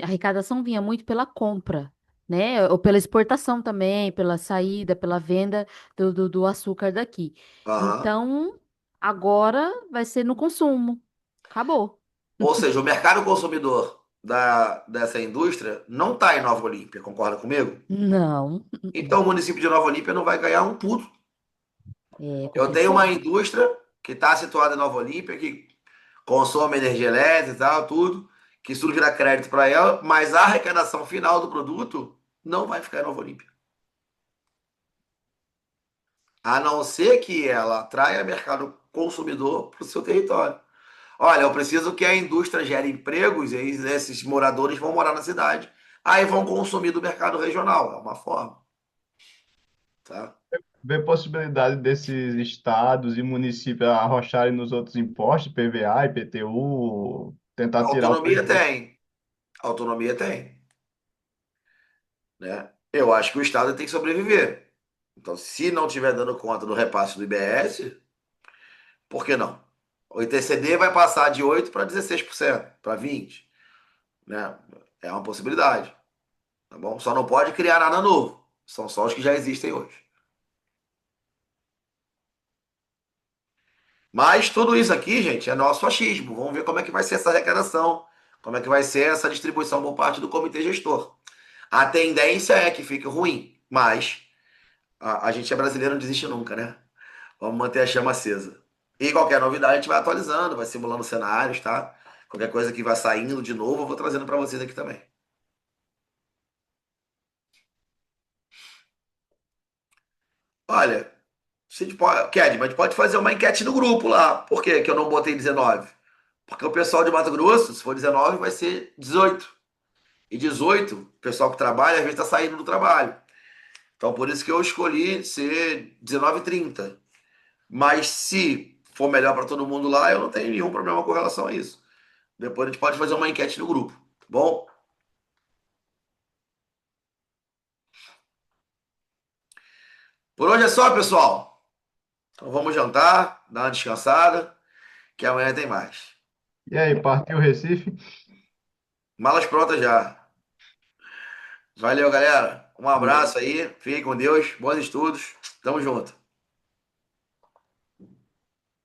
arrecadação vinha muito pela compra, né? Ou pela exportação também, pela saída, pela venda do açúcar daqui. Aham. Então, agora vai ser no consumo. Acabou. Ou seja, o mercado consumidor dessa indústria não está em Nova Olímpia, concorda comigo? Não, Então o município de Nova Olímpia não vai ganhar um puto. é Eu tenho uma complicado. indústria que está situada em Nova Olímpia, que consome energia elétrica e tal, tudo, que isso tudo vira crédito para ela, mas a arrecadação final do produto não vai ficar em Nova Olímpia. A não ser que ela atraia mercado consumidor para o seu território. Olha, eu preciso que a indústria gere empregos e aí esses moradores vão morar na cidade. Aí vão consumir do mercado regional. É uma forma, tá? Vê possibilidade desses estados e municípios arrocharem nos outros impostos, PVA, IPTU, tentar tirar o Autonomia prejuízo. tem. Autonomia tem, né? Eu acho que o Estado tem que sobreviver. Então, se não estiver dando conta do repasse do IBS, por que não? O ITCD vai passar de 8 para 16%, para 20%, né? É uma possibilidade, tá bom? Só não pode criar nada novo. São só os que já existem hoje. Mas tudo isso aqui, gente, é nosso achismo. Vamos ver como é que vai ser essa arrecadação, como é que vai ser essa distribuição por parte do comitê gestor. A tendência é que fique ruim, mas a gente é brasileiro, não desiste nunca, né? Vamos manter a chama acesa. E qualquer novidade a gente vai atualizando, vai simulando cenários, tá? Qualquer coisa que vai saindo de novo, eu vou trazendo para vocês aqui também. Olha, se a gente pode, Ked, mas a gente pode fazer uma enquete no grupo lá. Por que eu não botei 19? Porque o pessoal de Mato Grosso, se for 19, vai ser 18. E 18, o pessoal que trabalha, às vezes está saindo do trabalho. Então, por isso que eu escolhi ser 19h30. Mas se for melhor para todo mundo lá, eu não tenho nenhum problema com relação a isso. Depois a gente pode fazer uma enquete no grupo, tá bom? Por hoje é só, pessoal. Então vamos jantar, dar uma descansada, que amanhã tem mais. E aí, partiu o Recife? Malas prontas já. Valeu, galera. Um Valeu. abraço aí. Fiquem com Deus. Bons estudos. Tamo junto.